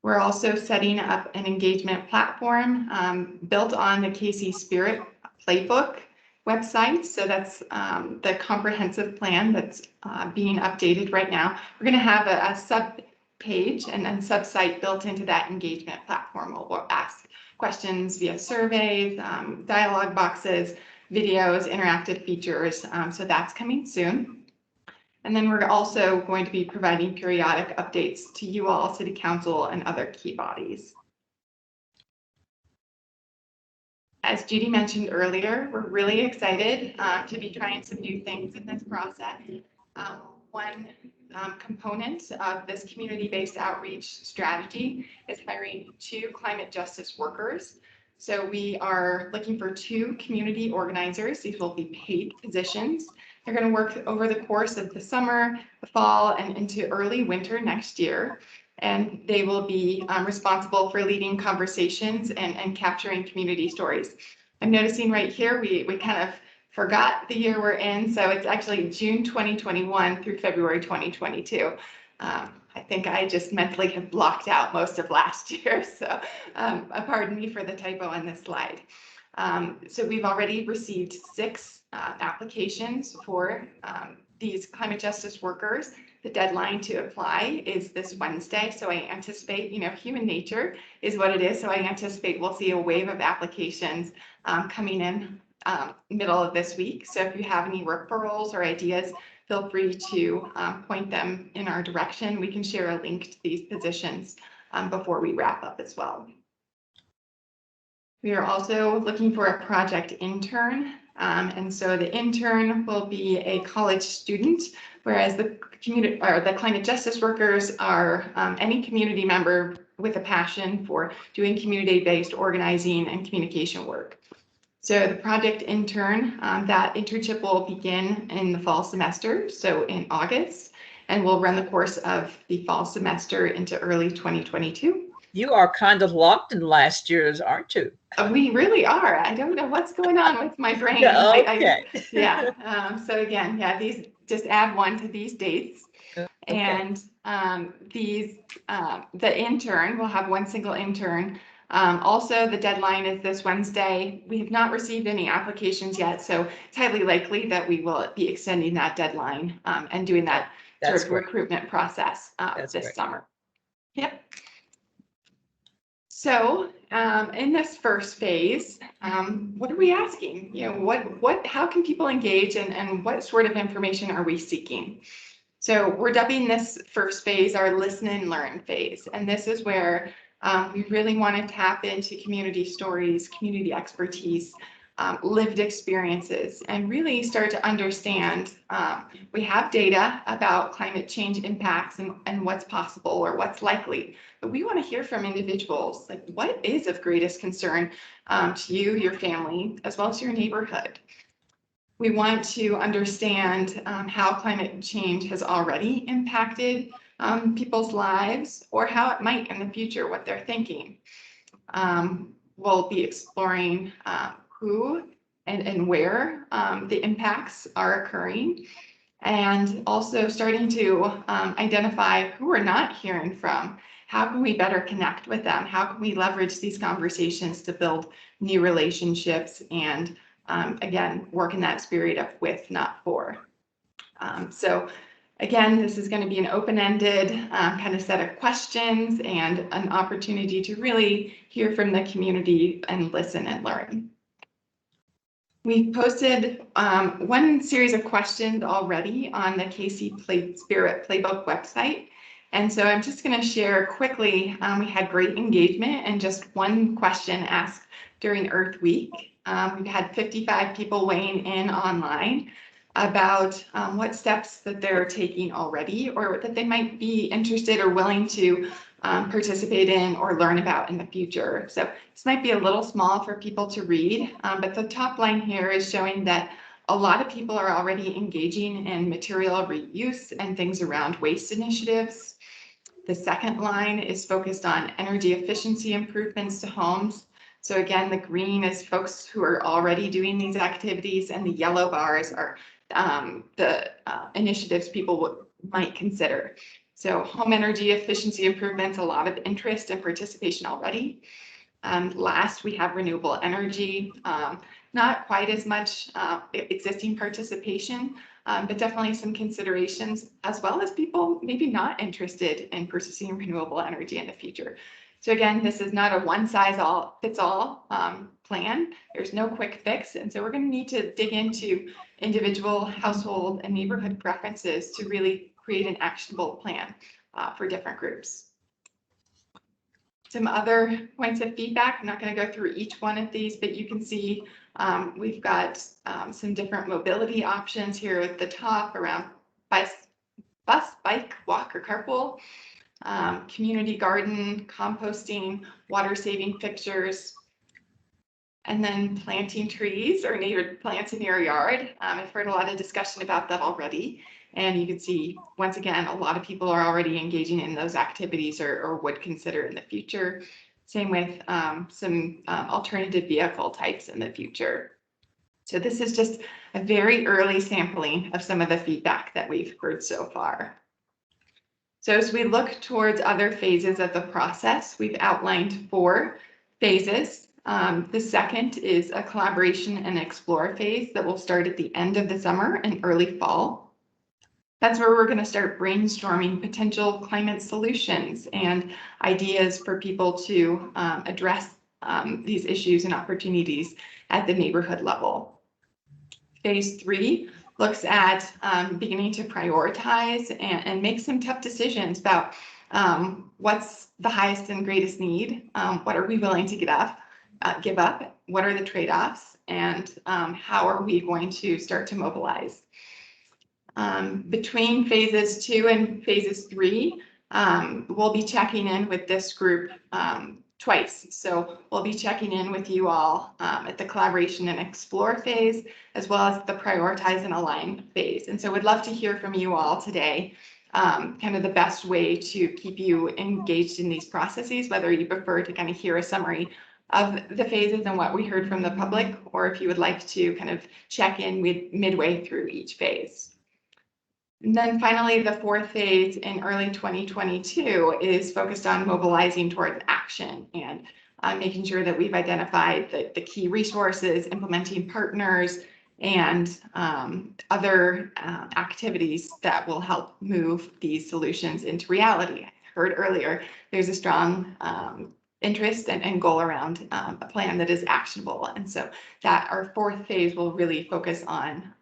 We're also setting up an engagement platform built on the KC Spirit Playbook website. So that's the comprehensive plan that's being updated right now. We're going to have a sub page and then sub-site built into that engagement platform. We'll ask questions via surveys, dialogue boxes, videos, interactive features. So that's coming soon. And then we're also going to be providing periodic updates to you all, City Council, and other key bodies. As Judy mentioned earlier, we're really excited to be trying some new things in this process. One component of this community-based outreach strategy is hiring 2 climate justice workers. So we are looking for 2 community organizers. These will be paid positions. They're going to work over the course of the summer, the fall, and into early winter next year. And they will be responsible for leading conversations and capturing community stories. I'm noticing right here, we kind of forgot the year we're in. So it's actually June 2021 through February 2022. I think I just mentally have blocked out most of last year. So pardon me for the typo on this slide. So we've already received 6 applications for these climate justice workers. The deadline to apply is this Wednesday. So I anticipate, human nature is what it is. So I anticipate we'll see a wave of applications coming in middle of this week. So if you have any referrals or ideas, feel free to point them in our direction. We can share a link to these positions before we wrap up as well. We are also looking for a project intern. And so the intern will be a college student, whereas the community or the climate justice workers are any community member with a passion for doing community-based organizing and communication work. So the project intern, that internship will begin in the fall semester, so in August, and will run the course of the fall semester into early 2022. You are kind of locked in last year's, aren't you? We really are. I don't know what's going on with my brain. Yeah, okay. So again, these just add 1 to these dates. Okay. And the intern, will have 1 single intern. Also, the deadline is this Wednesday. We have not received any applications yet, so it's highly likely that we will be extending that deadline and doing that sort of recruitment process this summer. Yep. So in this first phase, what are we asking? How can people engage, and what sort of information are we seeking? So we're dubbing this first phase our listen and learn phase. And this is where we really want to tap into community stories, community expertise, lived experiences, and really start to understand. We have data about climate change impacts and what's possible or what's likely, but we want to hear from individuals, like what is of greatest concern to you, your family, as well as your neighborhood. We want to understand how climate change has already impacted people's lives, or how it might in the future, what they're thinking. We'll be exploring who and where the impacts are occurring, and also starting to identify who we're not hearing from. How can we better connect with them? How can we leverage these conversations to build new relationships and, again, work in that spirit of with, not for. So again, this is going to be an open-ended kind of set of questions and an opportunity to really hear from the community and listen and learn. We've posted one series of questions already on the KC Spirit Playbook website. And so I'm just going to share quickly. We had great engagement and just one question asked during Earth Week. We've had 55 people weighing in online about what steps that they're taking already or that they might be interested or willing to participate in or learn about in the future. So this might be a little small for people to read, but the top line here is showing that a lot of people are already engaging in material reuse and things around waste initiatives. The second line is focused on energy efficiency improvements to homes. So again, the green is folks who are already doing these activities, and the yellow bars are the initiatives people might consider. So home energy efficiency improvements, a lot of interest and participation already. Last, we have renewable energy, not quite as much existing participation, but definitely some considerations, as well as people maybe not interested in purchasing renewable energy in the future. So again, this is not a one-size-fits-all plan. There's no quick fix. And so we're going to need to dig into individual household and neighborhood preferences to really create an actionable plan for different groups. Some other points of feedback. I'm not going to go through each one of these, but you can see we've got some different mobility options here at the top around bus, bike, walk, or carpool, community garden, composting, water saving fixtures, and then planting trees or native plants in your yard. I've heard a lot of discussion about that already. And you can see, once again, a lot of people are already engaging in those activities or would consider in the future. Same with some alternative vehicle types in the future. So this is just a very early sampling of some of the feedback that we've heard so far. So as we look towards other phases of the process, we've outlined 4 phases. The second is a collaboration and explore phase that will start at the end of the summer and early fall. That's where we're going to start brainstorming potential climate solutions and ideas for people to address these issues and opportunities at the neighborhood level. Phase 3 looks at beginning to prioritize and make some tough decisions about what's the highest and greatest need, what are we willing to give up, what are the trade-offs, and how are we going to start to mobilize. Between phases 2 and phases 3, we'll be checking in with this group twice. So we'll be checking in with you all at the collaboration and explore phase, as well as the prioritize and align phase. And so we'd love to hear from you all today, kind of the best way to keep you engaged in these processes, whether you prefer to kind of hear a summary of the phases and what we heard from the public, or if you would like to kind of check in midway through each phase. And then finally, the 4th phase in early 2022 is focused on mobilizing towards action and making sure that we've identified the key resources, implementing partners, and other activities that will help move these solutions into reality. I heard earlier, there's a strong interest and goal around a plan that is actionable. And so that our 4th phase will really focus on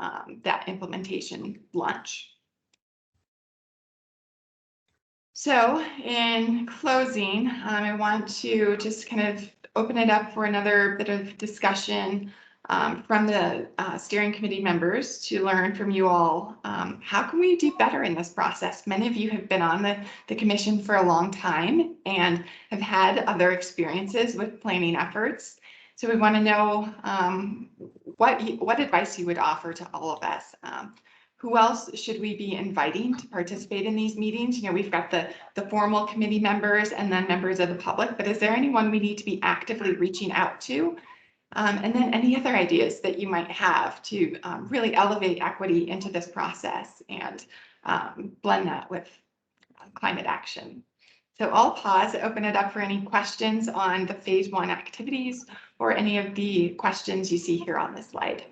that implementation launch. So in closing, I want to just kind of open it up for another bit of discussion from the steering committee members to learn from you all. How can we do better in this process? Many of you have been on the commission for a long time and have had other experiences with planning efforts. So we want to know what advice you would offer to all of us. Who else should we be inviting to participate in these meetings? You know, we've got the formal committee members and then members of the public, but is there anyone we need to be actively reaching out to? And then any other ideas that you might have to really elevate equity into this process and blend that with climate action. So I'll pause, open it up for any questions on the phase 1 activities or any of the questions you see here on this slide.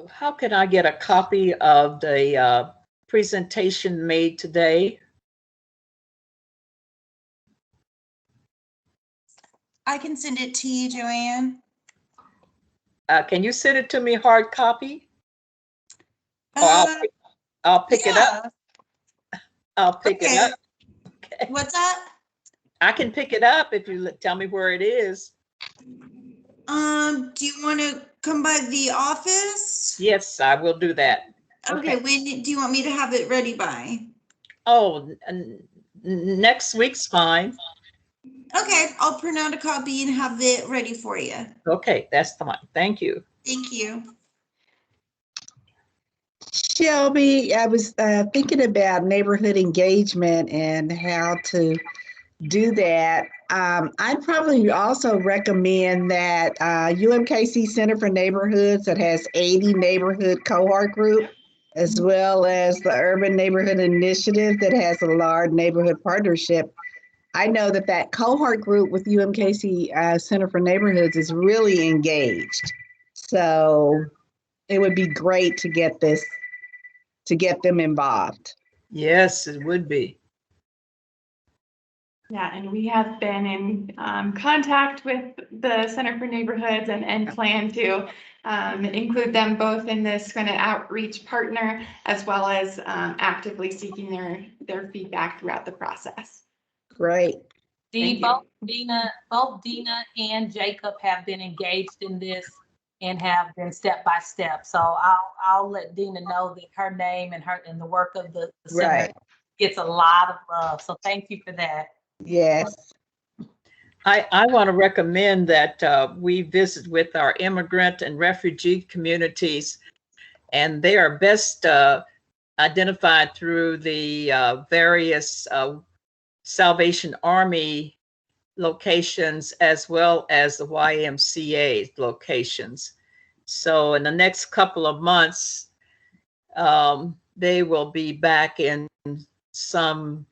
How can I get a copy of the presentation made today? I can send it to you, Joanne. Can you send it to me hard copy? Or I'll pick it up. I'll pick it up. Okay. What's that? I can pick it up if you tell me where it is. Do you want to come by the office? Yes, I will do that. Okay. When do you want me to have it ready by? Oh, next week's fine. Okay, I'll print out a copy and have it ready for you. Okay, that's fine. Thank you. Thank you. Shelby, I was thinking about neighborhood engagement and how to do that. I'd probably also recommend that UMKC Center for Neighborhoods that has 80 neighborhood cohort group, as well as the Urban Neighborhood Initiative that has a large neighborhood partnership. I know that that cohort group with UMKC Center for Neighborhoods is really engaged. So it would be great to get them involved. Yes, it would be. Yeah, and we have been in contact with the Center for Neighborhoods and plan to include them both in this kind of outreach partner, as well as actively seeking their feedback throughout the process. Great. Both Dina and Jacob have been engaged in this and have been step by step. So I'll let Dina know that her name and the work of the center gets a lot of love. So thank you for that. Yes. I want to recommend that we visit with our immigrant and refugee communities, and they are best identified through the various Salvation Army locations as well as the YMCA locations. So in the next couple of months, they will be back in some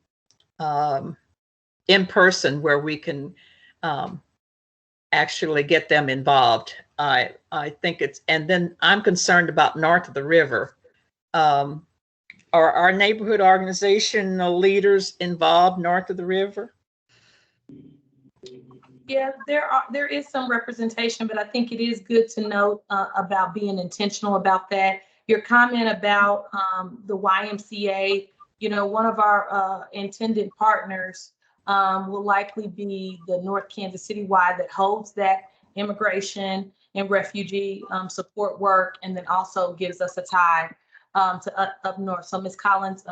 in person where we can actually get them involved. I think it's, and then I'm concerned about north of the river. Are our neighborhood organizational leaders involved north of the river? Yeah, there is some representation, but I think it is good to note about being intentional about that. Your comment about the YMCA, one of our intended partners will likely be the North Kansas City Y that holds that immigration and refugee support work, and then also gives us a tie to up north. So Ms. Collins,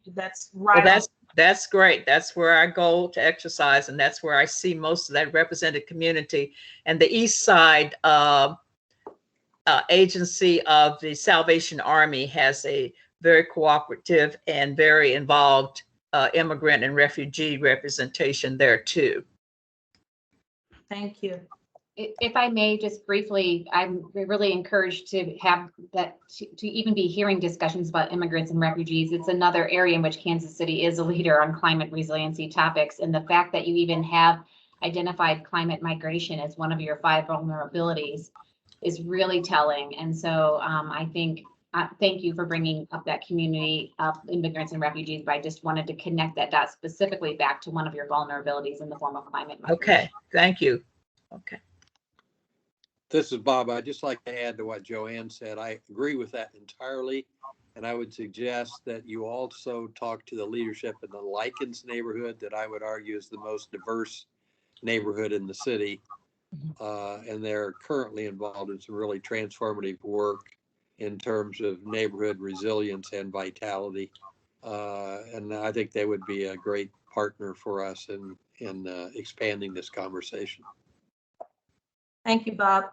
that's right. Well, that's great. That's where I go to exercise, and that's where I see most of that represented community. And the East Side agency of the Salvation Army has a very cooperative and very involved immigrant and refugee representation there too. Thank you. If I may just briefly, I'm really encouraged to have that, to even be hearing discussions about immigrants and refugees. It's another area in which Kansas City is a leader on climate resiliency topics. And the fact that you even have identified climate migration as one of your 5 vulnerabilities is really telling. And so I think, thank you for bringing up that community of immigrants and refugees, but I just wanted to connect that dot specifically back to one of your vulnerabilities in the form of climate migration. Okay, thank you. Okay. This is Bob. I'd just like to add to what Joanne said. I agree with that entirely. And I would suggest that you also talk to the leadership in the Likens neighborhood that I would argue is the most diverse neighborhood in the city. And they're currently involved in some really transformative work in terms of neighborhood resilience and vitality. And I think they would be a great partner for us in expanding this conversation. Thank you, Bob.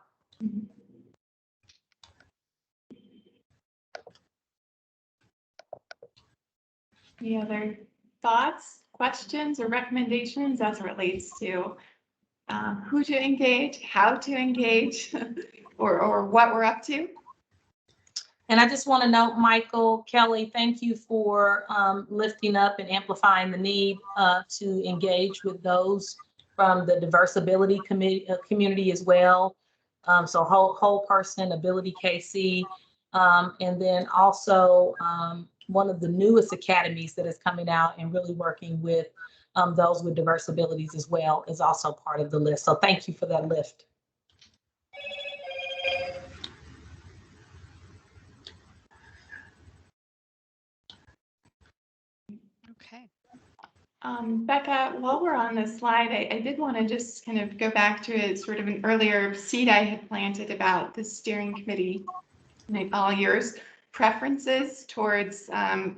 Any other thoughts, questions, or recommendations as it relates to who to engage, how to engage, or what we're up to? And I just want to note, Michael, Kelly, thank you for lifting up and amplifying the need to engage with those from the diverse ability community as well. So whole person ability KC, and then also one of the newest academies that is coming out and really working with those with diverse abilities as well is also part of the list. So thank you for that lift. Okay. Becca, while we're on this slide, I did want to just kind of go back to a sort of an earlier seed I had planted about the steering committee, like all yours preferences towards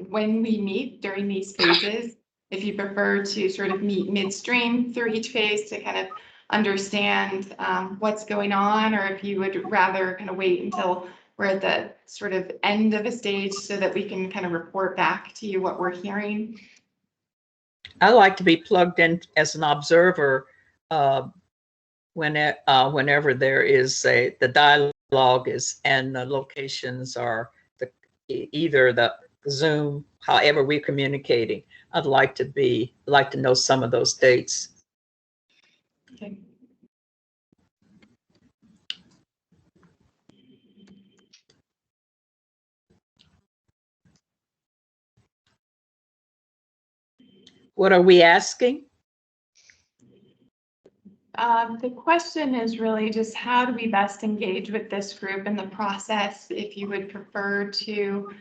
when we meet during these phases. If you prefer to sort of meet midstream through each phase to kind of understand what's going on, or if you would rather kind of wait until we're at the sort of end of a stage so that we can kind of report back to you what we're hearing. I like to be plugged in as an observer whenever there is the dialogue is and the locations are either the Zoom, however we're communicating. I'd like to know some of those dates. Okay. What are we asking? The question is really just how do we best engage with this group in the process? If you would prefer to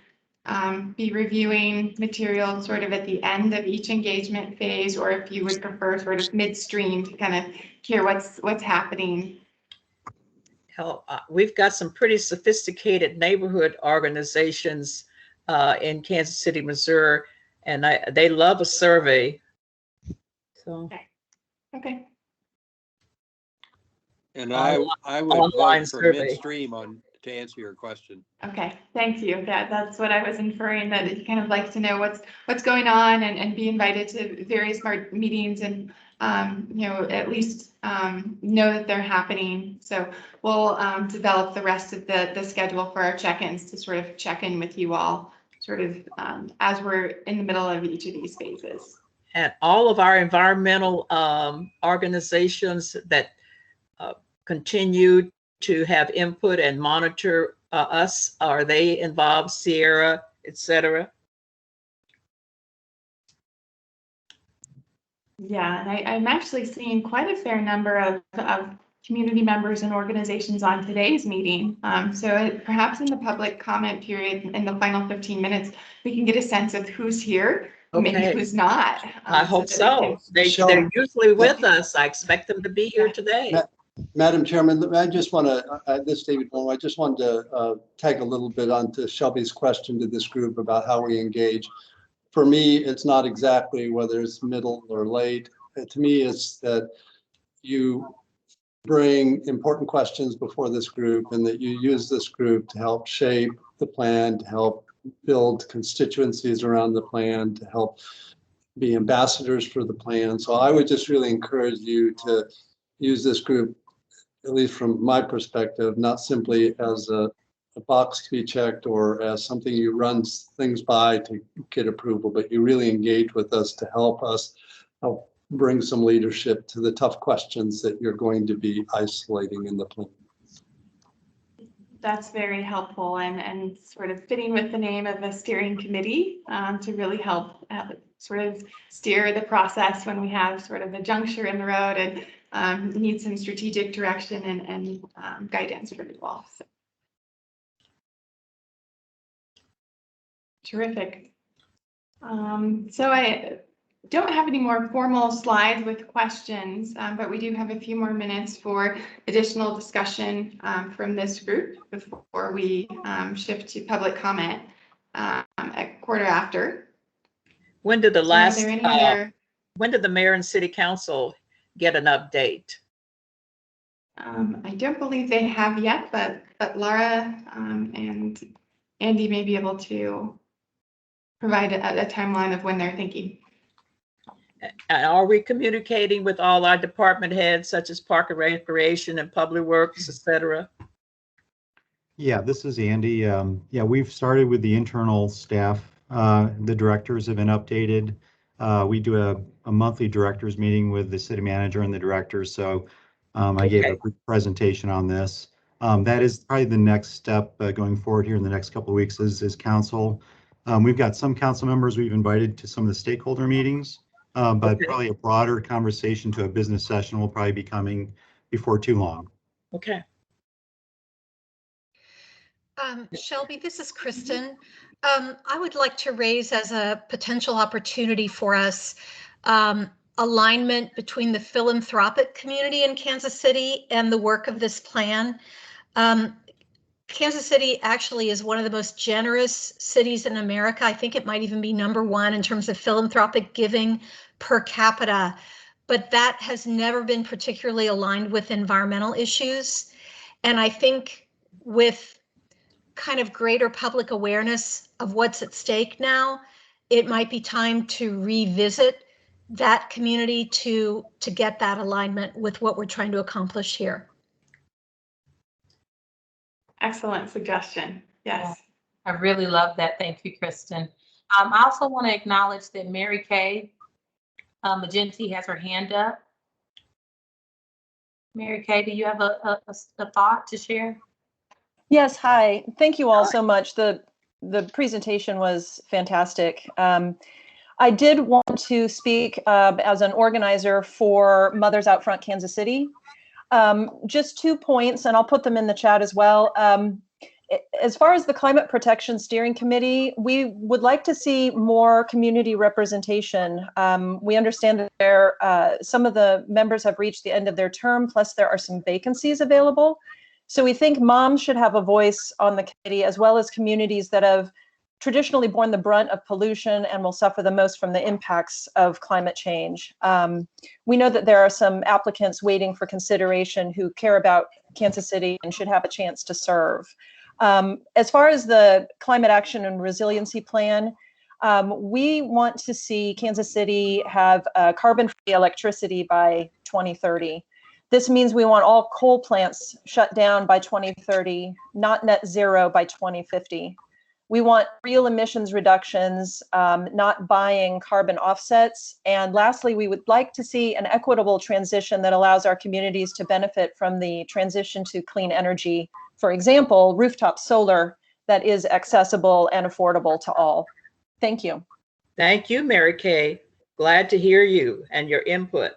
be reviewing material sort of at the end of each engagement phase, or if you would prefer sort of midstream to kind of hear what's happening. Hell, we've got some pretty sophisticated neighborhood organizations in Kansas City, Missouri, and they love a survey. So. Okay. And I would vote for midstream to answer your question. Okay, thank you. That's what I was inferring, that you kind of like to know what's going on and be invited to various meetings and at least know that they're happening. So we'll develop the rest of the schedule for our check-ins to sort of check in with you all sort of as we're in the middle of each of these phases. And all of our environmental organizations that continue to have input and monitor us, are they involved? Sierra, et cetera? Yeah, and I'm actually seeing quite a fair number of community members and organizations on today's meeting. So perhaps in the public comment period, in the final 15 minutes, we can get a sense of who's here, maybe who's not. I hope so. They're usually with us. I expect them to be here today. Madam Chairman, I just want to, this is David Bourne, I just wanted to tag a little bit onto Shelby's question to this group about how we engage. For me, it's not exactly whether it's middle or late. To me, it's that you bring important questions before this group and that you use this group to help shape the plan, to help build constituencies around the plan, to help be ambassadors for the plan. So I would just really encourage you to use this group, at least from my perspective, not simply as a box to be checked or as something you run things by to get approval, but you really engage with us to help bring some leadership to the tough questions that you're going to be isolating in the plan. That's very helpful and sort of fitting with the name of the steering committee to really help sort of steer the process when we have sort of a juncture in the road and need some strategic direction and guidance from you all. So. Terrific. So I don't have any more formal slides with questions, but we do have a few more minutes for additional discussion from this group before we shift to public comment at quarter after. When did the last, when did the mayor and city council get an update? I don't believe they have yet, but Laura and Andy may be able to provide a timeline of when they're thinking. And are we communicating with all our department heads, such as Park and Recreation and Public Works, et cetera? Yeah, this is Andy. Yeah, we've started with the internal staff. The directors have been updated. We do a monthly directors meeting with the city manager and the directors. So I gave a quick presentation on this. That is probably the next step going forward here in the next couple of weeks is council. We've got some council members we've invited to some of the stakeholder meetings. but Okay. probably a broader conversation to a business session will probably be coming before too long. Okay. Shelby, this is Kristen. I would like to raise as a potential opportunity for us alignment between the philanthropic community in Kansas City and the work of this plan. Kansas City actually is one of the most generous cities in America. I think it might even be #1 in terms of philanthropic giving per capita, but that has never been particularly aligned with environmental issues. And I think with kind of greater public awareness of what's at stake now, it might be time to revisit that community to get that alignment with what we're trying to accomplish here. Excellent suggestion. Yes. I really love that. Thank you, Kristen. I also want to acknowledge that Mary Kay Magenti has her hand up. Mary Kay, do you have a thought to share? Yes, hi. Thank you all so much. The presentation was fantastic. I did want to speak as an organizer for Mothers Out Front Kansas City. Just 2 points, and I'll put them in the chat as well. As far as the Climate Protection Steering Committee, we would like to see more community representation. We understand that some of the members have reached the end of their term, plus there are some vacancies available. So we think moms should have a voice on the committee, as well as communities that have traditionally borne the brunt of pollution and will suffer the most from the impacts of climate change. We know that there are some applicants waiting for consideration who care about Kansas City and should have a chance to serve. As far as the Climate Action and Resiliency Plan, we want to see Kansas City have carbon-free electricity by 2030. This means we want all coal plants shut down by 2030, not net zero by 2050. We want real emissions reductions, not buying carbon offsets. And lastly, we would like to see an equitable transition that allows our communities to benefit from the transition to clean energy. For example, rooftop solar that is accessible and affordable to all. Thank you. Thank you, Mary Kay. Glad to hear you and your input.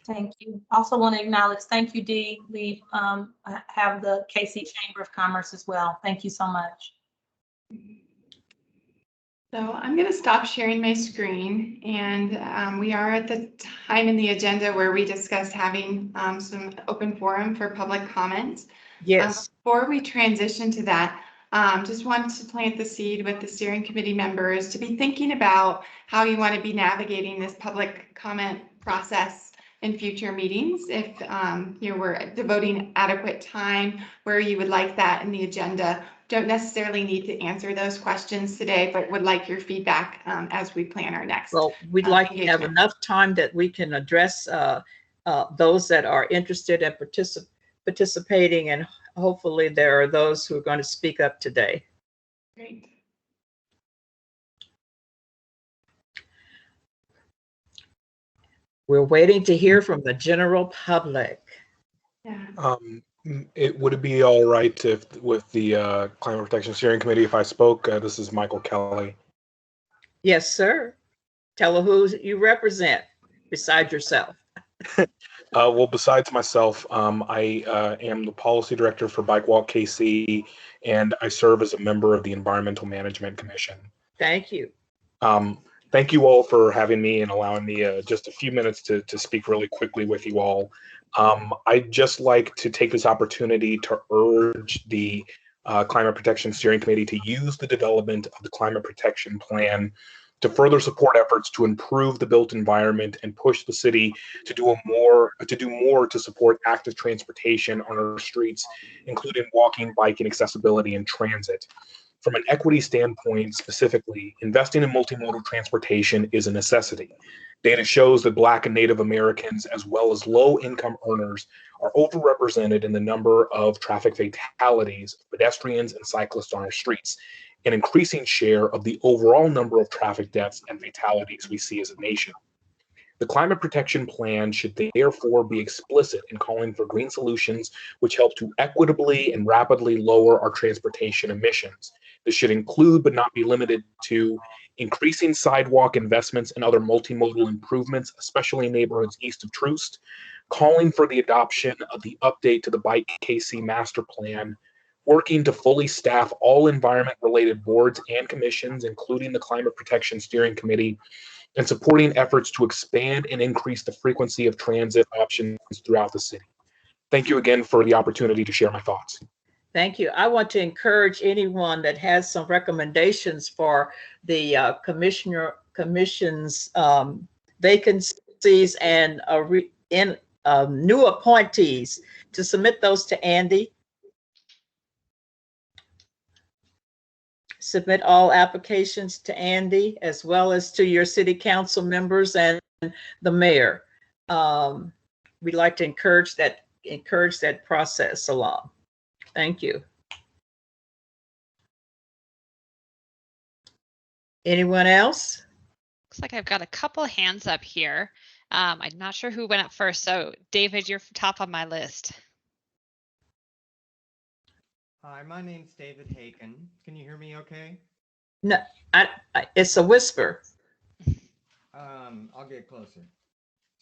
Thank you. Also want to acknowledge, thank you, Dee. We have the KC Chamber of Commerce as well. Thank you so much. So I'm going to stop sharing my screen, and we are at the time in the agenda where we discussed having some open forum for public comments. Yes. Before we transition to that, just want to plant the seed with the steering committee members to be thinking about how you want to be navigating this public comment process in future meetings. If you were devoting adequate time, where you would like that in the agenda. Don't necessarily need to answer those questions today, but would like your feedback as we plan our next. Well, we'd like to have enough time that we can address those that are interested in participating, and hopefully there are those who are going to speak up today. Great. We're waiting to hear from the general public. Yeah. Would it be all right if, with the Climate Protection Steering Committee, if I spoke? This is Michael Kelly. Yes, sir. Tell who you represent besides yourself. Well, besides myself, I am the policy director for Bike Walk KC, and I serve as a member of the Environmental Management Commission. Thank you. Thank you all for having me and allowing me just a few minutes to speak really quickly with you all. I'd just like to take this opportunity to urge the Climate Protection Steering Committee to use the development of the Climate Protection Plan to further support efforts to improve the built environment and push the city to do more to support active transportation on our streets, including walking, biking, accessibility, and transit. From an equity standpoint, specifically, investing in multimodal transportation is a necessity. Data shows that Black and Native Americans, as well as low-income earners, are overrepresented in the number of traffic fatalities of pedestrians and cyclists on our streets, an increasing share of the overall number of traffic deaths and fatalities we see as a nation. The climate protection plan should therefore be explicit in calling for green solutions which help to equitably and rapidly lower our transportation emissions. This should include, but not be limited to, increasing sidewalk investments and other multimodal improvements, especially in neighborhoods east of Troost, calling for the adoption of the update to the Bike KC Master Plan, working to fully staff all environment-related boards and commissions, including the Climate Protection Steering Committee, and supporting efforts to expand and increase the frequency of transit options throughout the city. Thank you again for the opportunity to share my thoughts. Thank you. I want to encourage anyone that has some recommendations for the commission's vacancies and new appointees to submit those to Andy. Submit all applications to Andy, as well as to your city council members and the mayor. We'd like to encourage that process along. Thank you. Anyone else? Looks like I've got a couple hands up here. I'm not sure who went up first. So David, you're top on my list. Hi, my name's David Haken. Can you hear me okay? No, it's a whisper. I'll get closer.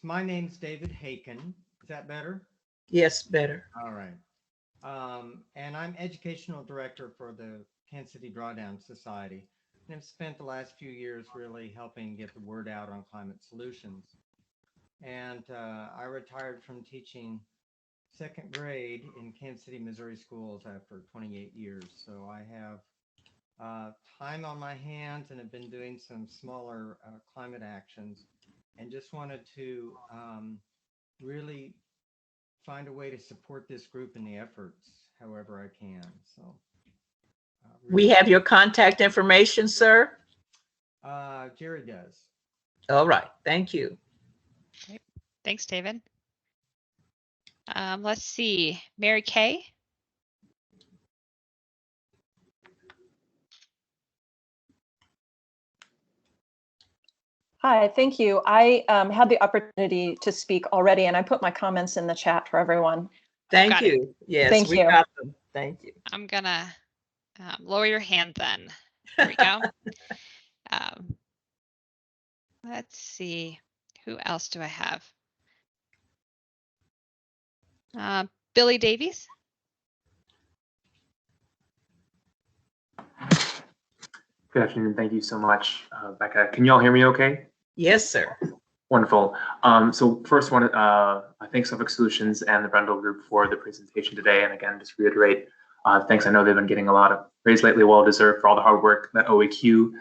My name's David Haken. Is that better? Yes, better. All right. And I'm educational director for the Kansas City Drawdown Society. And I've spent the last few years really helping get the word out on climate solutions. And I retired from teaching second grade in Kansas City, Missouri schools after 28 years. So I have time on my hands and have been doing some smaller climate actions, and just wanted to really find a way to support this group in the efforts however I can. So we have your contact information, sir. Jerry does. All right, thank you. Great. Thanks, David. Let's see, Mary Kay. Hi, thank you. I had the opportunity to speak already, and I put my comments in the chat for everyone. Thank you. Yes, thank we you. got them. Thank you. I'm gonna lower your hand then. There we go. Let's see, who else do I have? Billy Davies. Good afternoon. Thank you so much, Becca. Can you all hear me okay? Yes, sir. Wonderful. So first one, thanks Suffolk Solutions and the Brendel Group for the presentation today. And again, just reiterate, thanks. I know they've been getting a lot of praise lately, well deserved for all the hard work that OAQ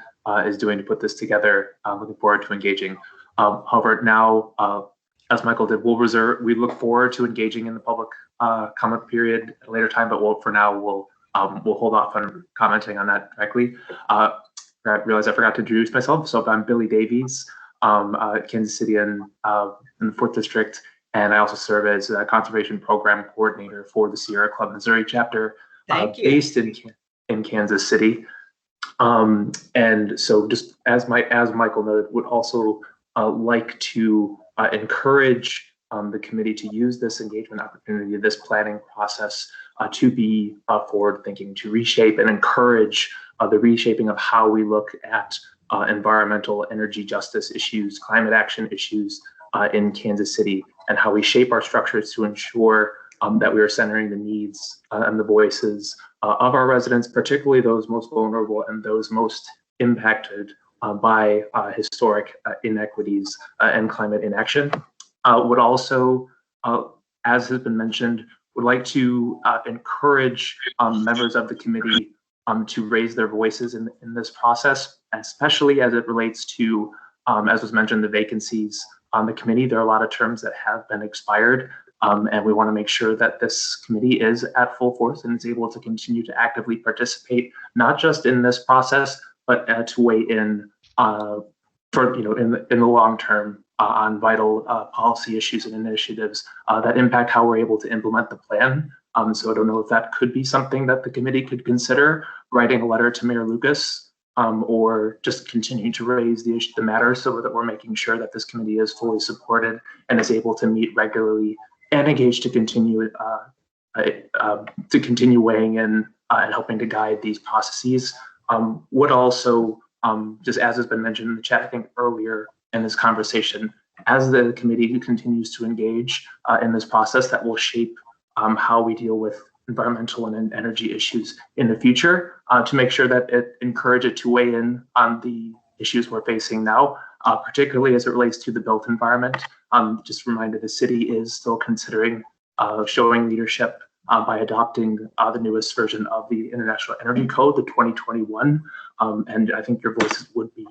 is doing to put this together. Looking forward to engaging. However, now, as Michael did, we look forward to engaging in the public comment period at a later time, but for now, we'll hold off on commenting on that directly. I realized I forgot to introduce myself. So I'm Billy Davies, Kansas City in the 4th District, and I also serve as a conservation program coordinator for the Sierra Club Missouri chapter, based in Kansas City. And so, just as Michael noted, would also like to encourage the committee to use this engagement opportunity, this planning process, to be forward-thinking, to reshape and encourage the reshaping of how we look at environmental energy justice issues, climate action issues in Kansas City, and how we shape our structures to ensure that we are centering the needs and the voices of our residents, particularly those most vulnerable and those most impacted by historic inequities and climate inaction. Would also, as has been mentioned, would like to encourage members of the committee to raise their voices in this process, especially as it relates to, as was mentioned, the vacancies on the committee. There are a lot of terms that have been expired, and we want to make sure that this committee is at full force and is able to continue to actively participate, not just in this process, but to weigh in for in the long term on vital policy issues and initiatives that impact how we're able to implement the plan. So I don't know if that could be something that the committee could consider, writing a letter to Mayor Lucas or just continue to raise the matter so that we're making sure that this committee is fully supported and is able to meet regularly and engage to continue weighing in and helping to guide these processes. Would also, just as has been mentioned in the chat, I think earlier in this conversation, as the committee continues to engage in this process, that will shape how we deal with environmental and energy issues in the future, to make sure that it encourages it to weigh in on the issues we're facing now, particularly as it relates to the built environment. Just a reminder, the city is still considering showing leadership by adopting the newest version of the International Energy Code, the 2021. And I think your voices would be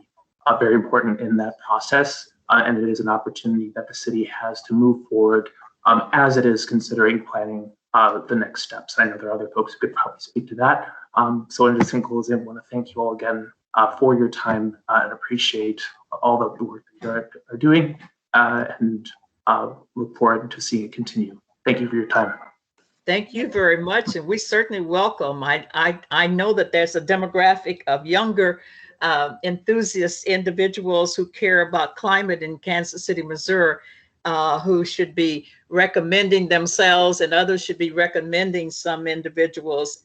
very important in that process. And it is an opportunity that the city has to move forward as it is considering planning the next steps. I know there are other folks who could probably speak to that. So in just conclusion, I want to thank you all again for your time and appreciate all the work that you are doing, and look forward to seeing it continue. Thank you for your time. Thank you very much, and we certainly welcome. I know that there's a demographic of younger enthusiast individuals who care about climate in Kansas City, Missouri, who should be recommending themselves, and others should be recommending some individuals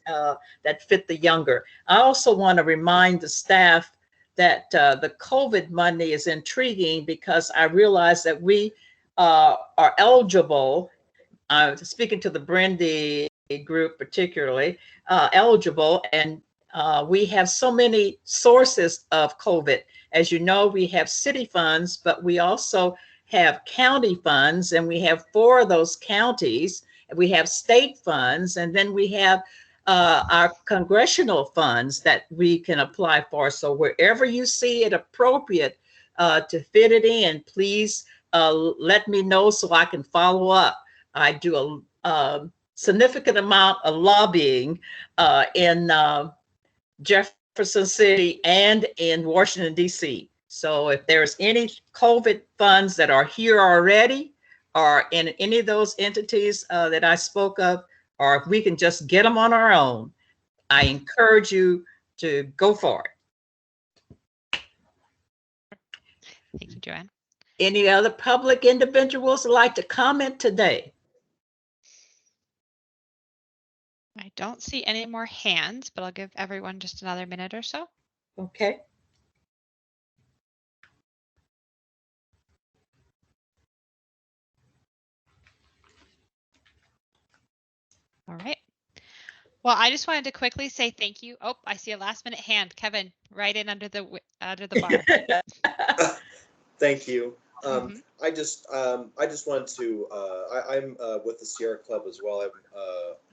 that fit the younger. I also want to remind the staff that the COVID money is intriguing because I realize that we are eligible. Speaking to the Brandy group particularly, eligible, and we have so many sources of COVID. As you know, we have city funds, but we also have county funds, and we have 4 of those counties. We have state funds, and then we have our congressional funds that we can apply for. So wherever you see it appropriate to fit it in, please let me know so I can follow up. I do a significant amount of lobbying in Jefferson City and in Washington, D.C. So if there's any COVID funds that are here already, or in any of those entities that I spoke of, or if we can just get them on our own, I encourage you to go for it. Thank you, Joanne. Any other public individuals would like to comment today? I don't see any more hands, but I'll give everyone just another minute or so. Okay. All right. Well, I just wanted to quickly say thank you. Oh, I see a last minute hand. Kevin, right in under the bar. Thank you. I just wanted to, I'm with the Sierra Club as well. I'm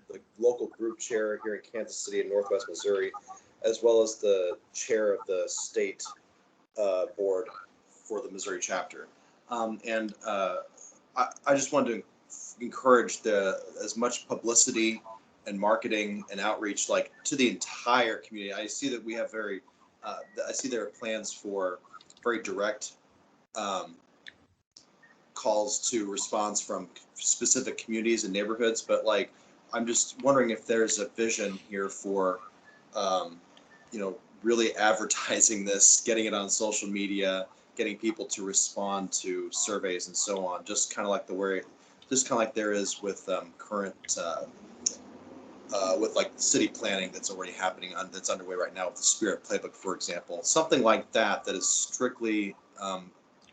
the local group chair here in Kansas City in Northwest Missouri, as well as the chair of the state board for the Missouri chapter. And I just wanted to encourage as much publicity and marketing and outreach like to the entire community. I see that we have I see there are plans for very direct calls to response from specific communities and neighborhoods, but like I'm just wondering if there's a vision here for really advertising this, getting it on social media, getting people to respond to surveys and so on, just kind of like there is with current with like city planning that's already happening that's underway right now with the Spirit Playbook, for example. Something like that is strictly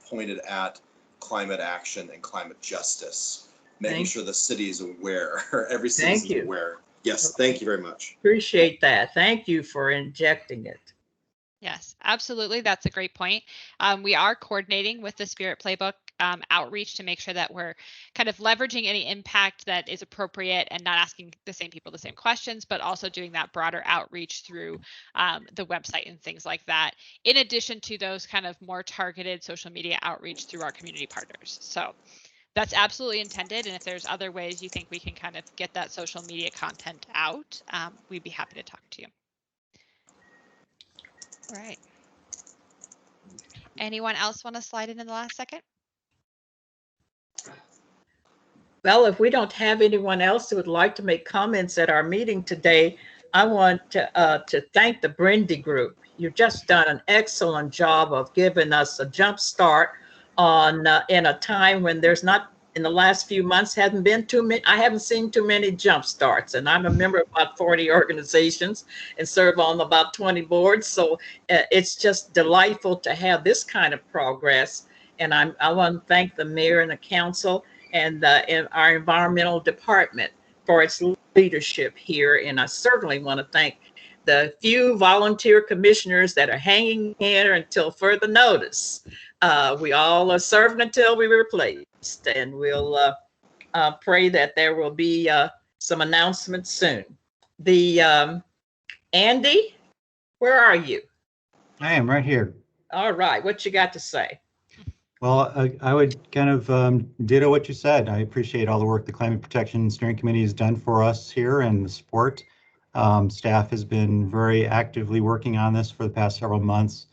pointed at climate action and climate justice, making sure the city is aware, every citizen is aware. Yes, thank you very much. Appreciate that. Thank you for injecting it. Yes, absolutely. That's a great point. We are coordinating with the Spirit Playbook outreach to make sure that we're kind of leveraging any impact that is appropriate and not asking the same people the same questions, but also doing that broader outreach through the website and things like that, in addition to those kind of more targeted social media outreach through our community partners. So that's absolutely intended. And if there's other ways you think we can kind of get that social media content out, we'd be happy to talk to you. All right. Anyone else want to slide in the last second? Well, if we don't have anyone else who would like to make comments at our meeting today, I want to thank the Brindy Group. You've just done an excellent job of giving us a jump start on in a time when there's not, in the last few months, haven't been too many. I haven't seen too many jump starts, and I'm a member of about 40 organizations and serve on about 20 boards. So it's just delightful to have this kind of progress. And I want to thank the mayor and the council and our environmental department for its leadership here. And I certainly want to thank the few volunteer commissioners that are hanging here until further notice. We all are serving until we replaced, and we'll pray that there will be some announcements soon. Andy, where are you? I am right here. All right, what you got to say? Well, I would kind of ditto what you said. I appreciate all the work the Climate Protection Steering Committee has done for us here and the support. Staff has been very actively working on this for the past several months.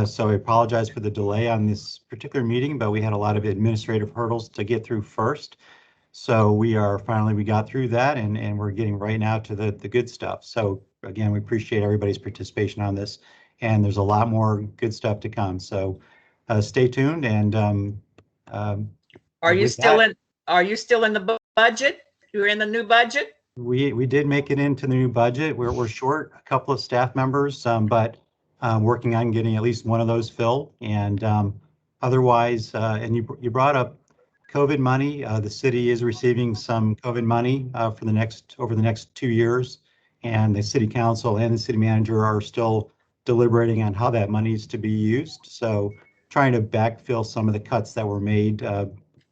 So I apologize for the delay on this particular meeting, but we had a lot of administrative hurdles to get through first. So we got through that, and we're getting right now to the good stuff. So again, we appreciate everybody's participation on this, and there's a lot more good stuff to come. So stay tuned. And are you still in the budget? You're in the new budget? We did make it into the new budget. We're short a couple of staff members, but working on getting at least one of those filled. And otherwise, and you brought up COVID money. The city is receiving some COVID money over the next 2 years, and the city council and the city manager are still deliberating on how that money is to be used. So trying to backfill some of the cuts that were made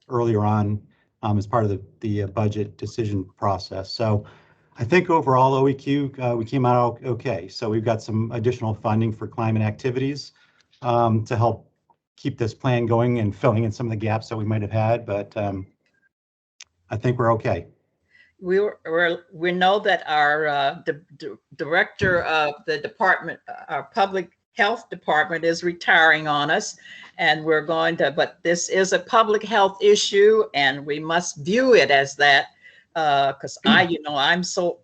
earlier on as part of the budget decision process. So I think overall OEQ, we came out okay. So we've got some additional funding for climate activities to help keep this plan going and filling in some of the gaps that we might have had, but I think we're okay. We know that our director of the department, our public health department, is retiring on us, and we're going to, but this is a public health issue and we must view it as that, because I'm so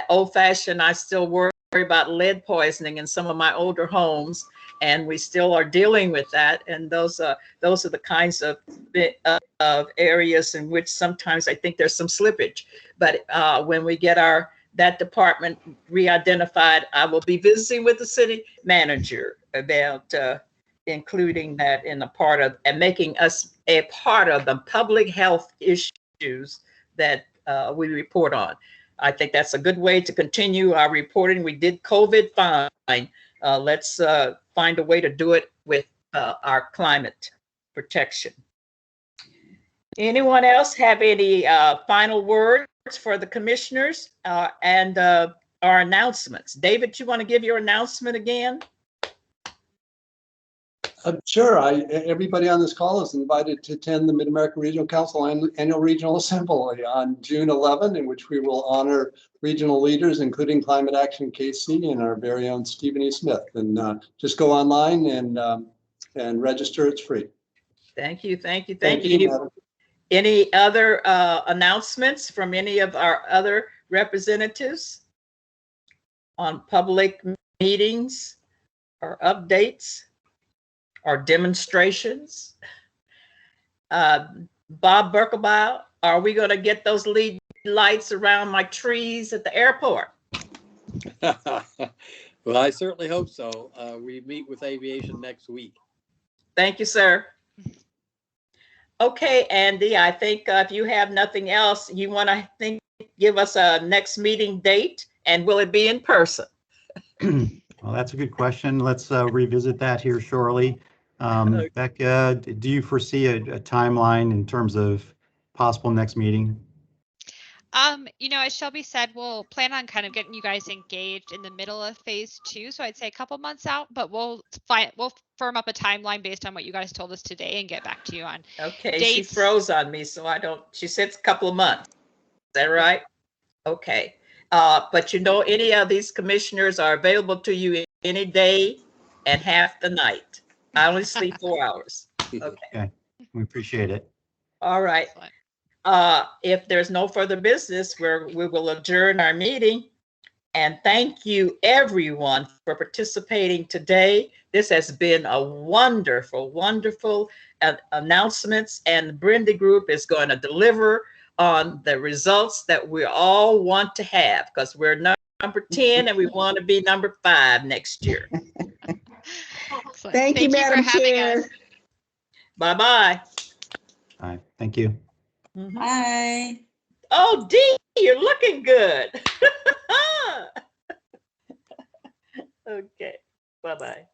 old fashioned. I still worry about lead poisoning in some of my older homes, and we still are dealing with that. And those are the kinds of areas in which sometimes I think there's some slippage. But when we get that department re-identified, I will be visiting with the city manager about including that in a part of, and making us a part of the public health issues that we report on. I think that's a good way to continue our reporting. We did COVID fine. Let's find a way to do it with our climate protection. Anyone else have any final words for the commissioners and our announcements? David, you want to give your announcement again? Sure. Everybody on this call is invited to attend the Mid-America Regional Council Annual Regional Assembly on June 11, in which we will honor regional leaders, including Climate Action KC and our very own Stephen E. Smith. And just go online and register. It's free. Thank you. Thank you. Thank you. Any other announcements from any of our other representatives on public meetings or updates or demonstrations? Bob Bercobile, are we going to get those LED lights around my trees at the airport? Well, I certainly hope so. We meet with aviation next week. Thank you, sir. Okay, Andy, I think if you have nothing else, you want to give us a next meeting date, and will it be in person? Well, that's a good question. Let's revisit that here shortly. Becca, do you foresee a timeline in terms of possible next meeting? As Shelby said, we'll plan on kind of getting you guys engaged in the middle of phase 2. So I'd say a couple months out, but we'll firm up a timeline based on what you guys told us today and get back to you on okay dates. She froze on me, so she said a couple of months. Is that right? Okay. But any of these commissioners are available to you any day and half the night. I only sleep 4 hours. Okay, we appreciate it. All right. If there's no further business, we will adjourn our meeting, And thank you everyone for participating today. This has been a wonderful, wonderful announcements, and Brenda Group is going to deliver on the results that we all want to have, because we're number 10 and we want to be number 5 next year. Thank you, Madam Chair. Bye-bye. All right, thank you. Bye. Oh, Dee, you're looking good. Okay, bye-bye.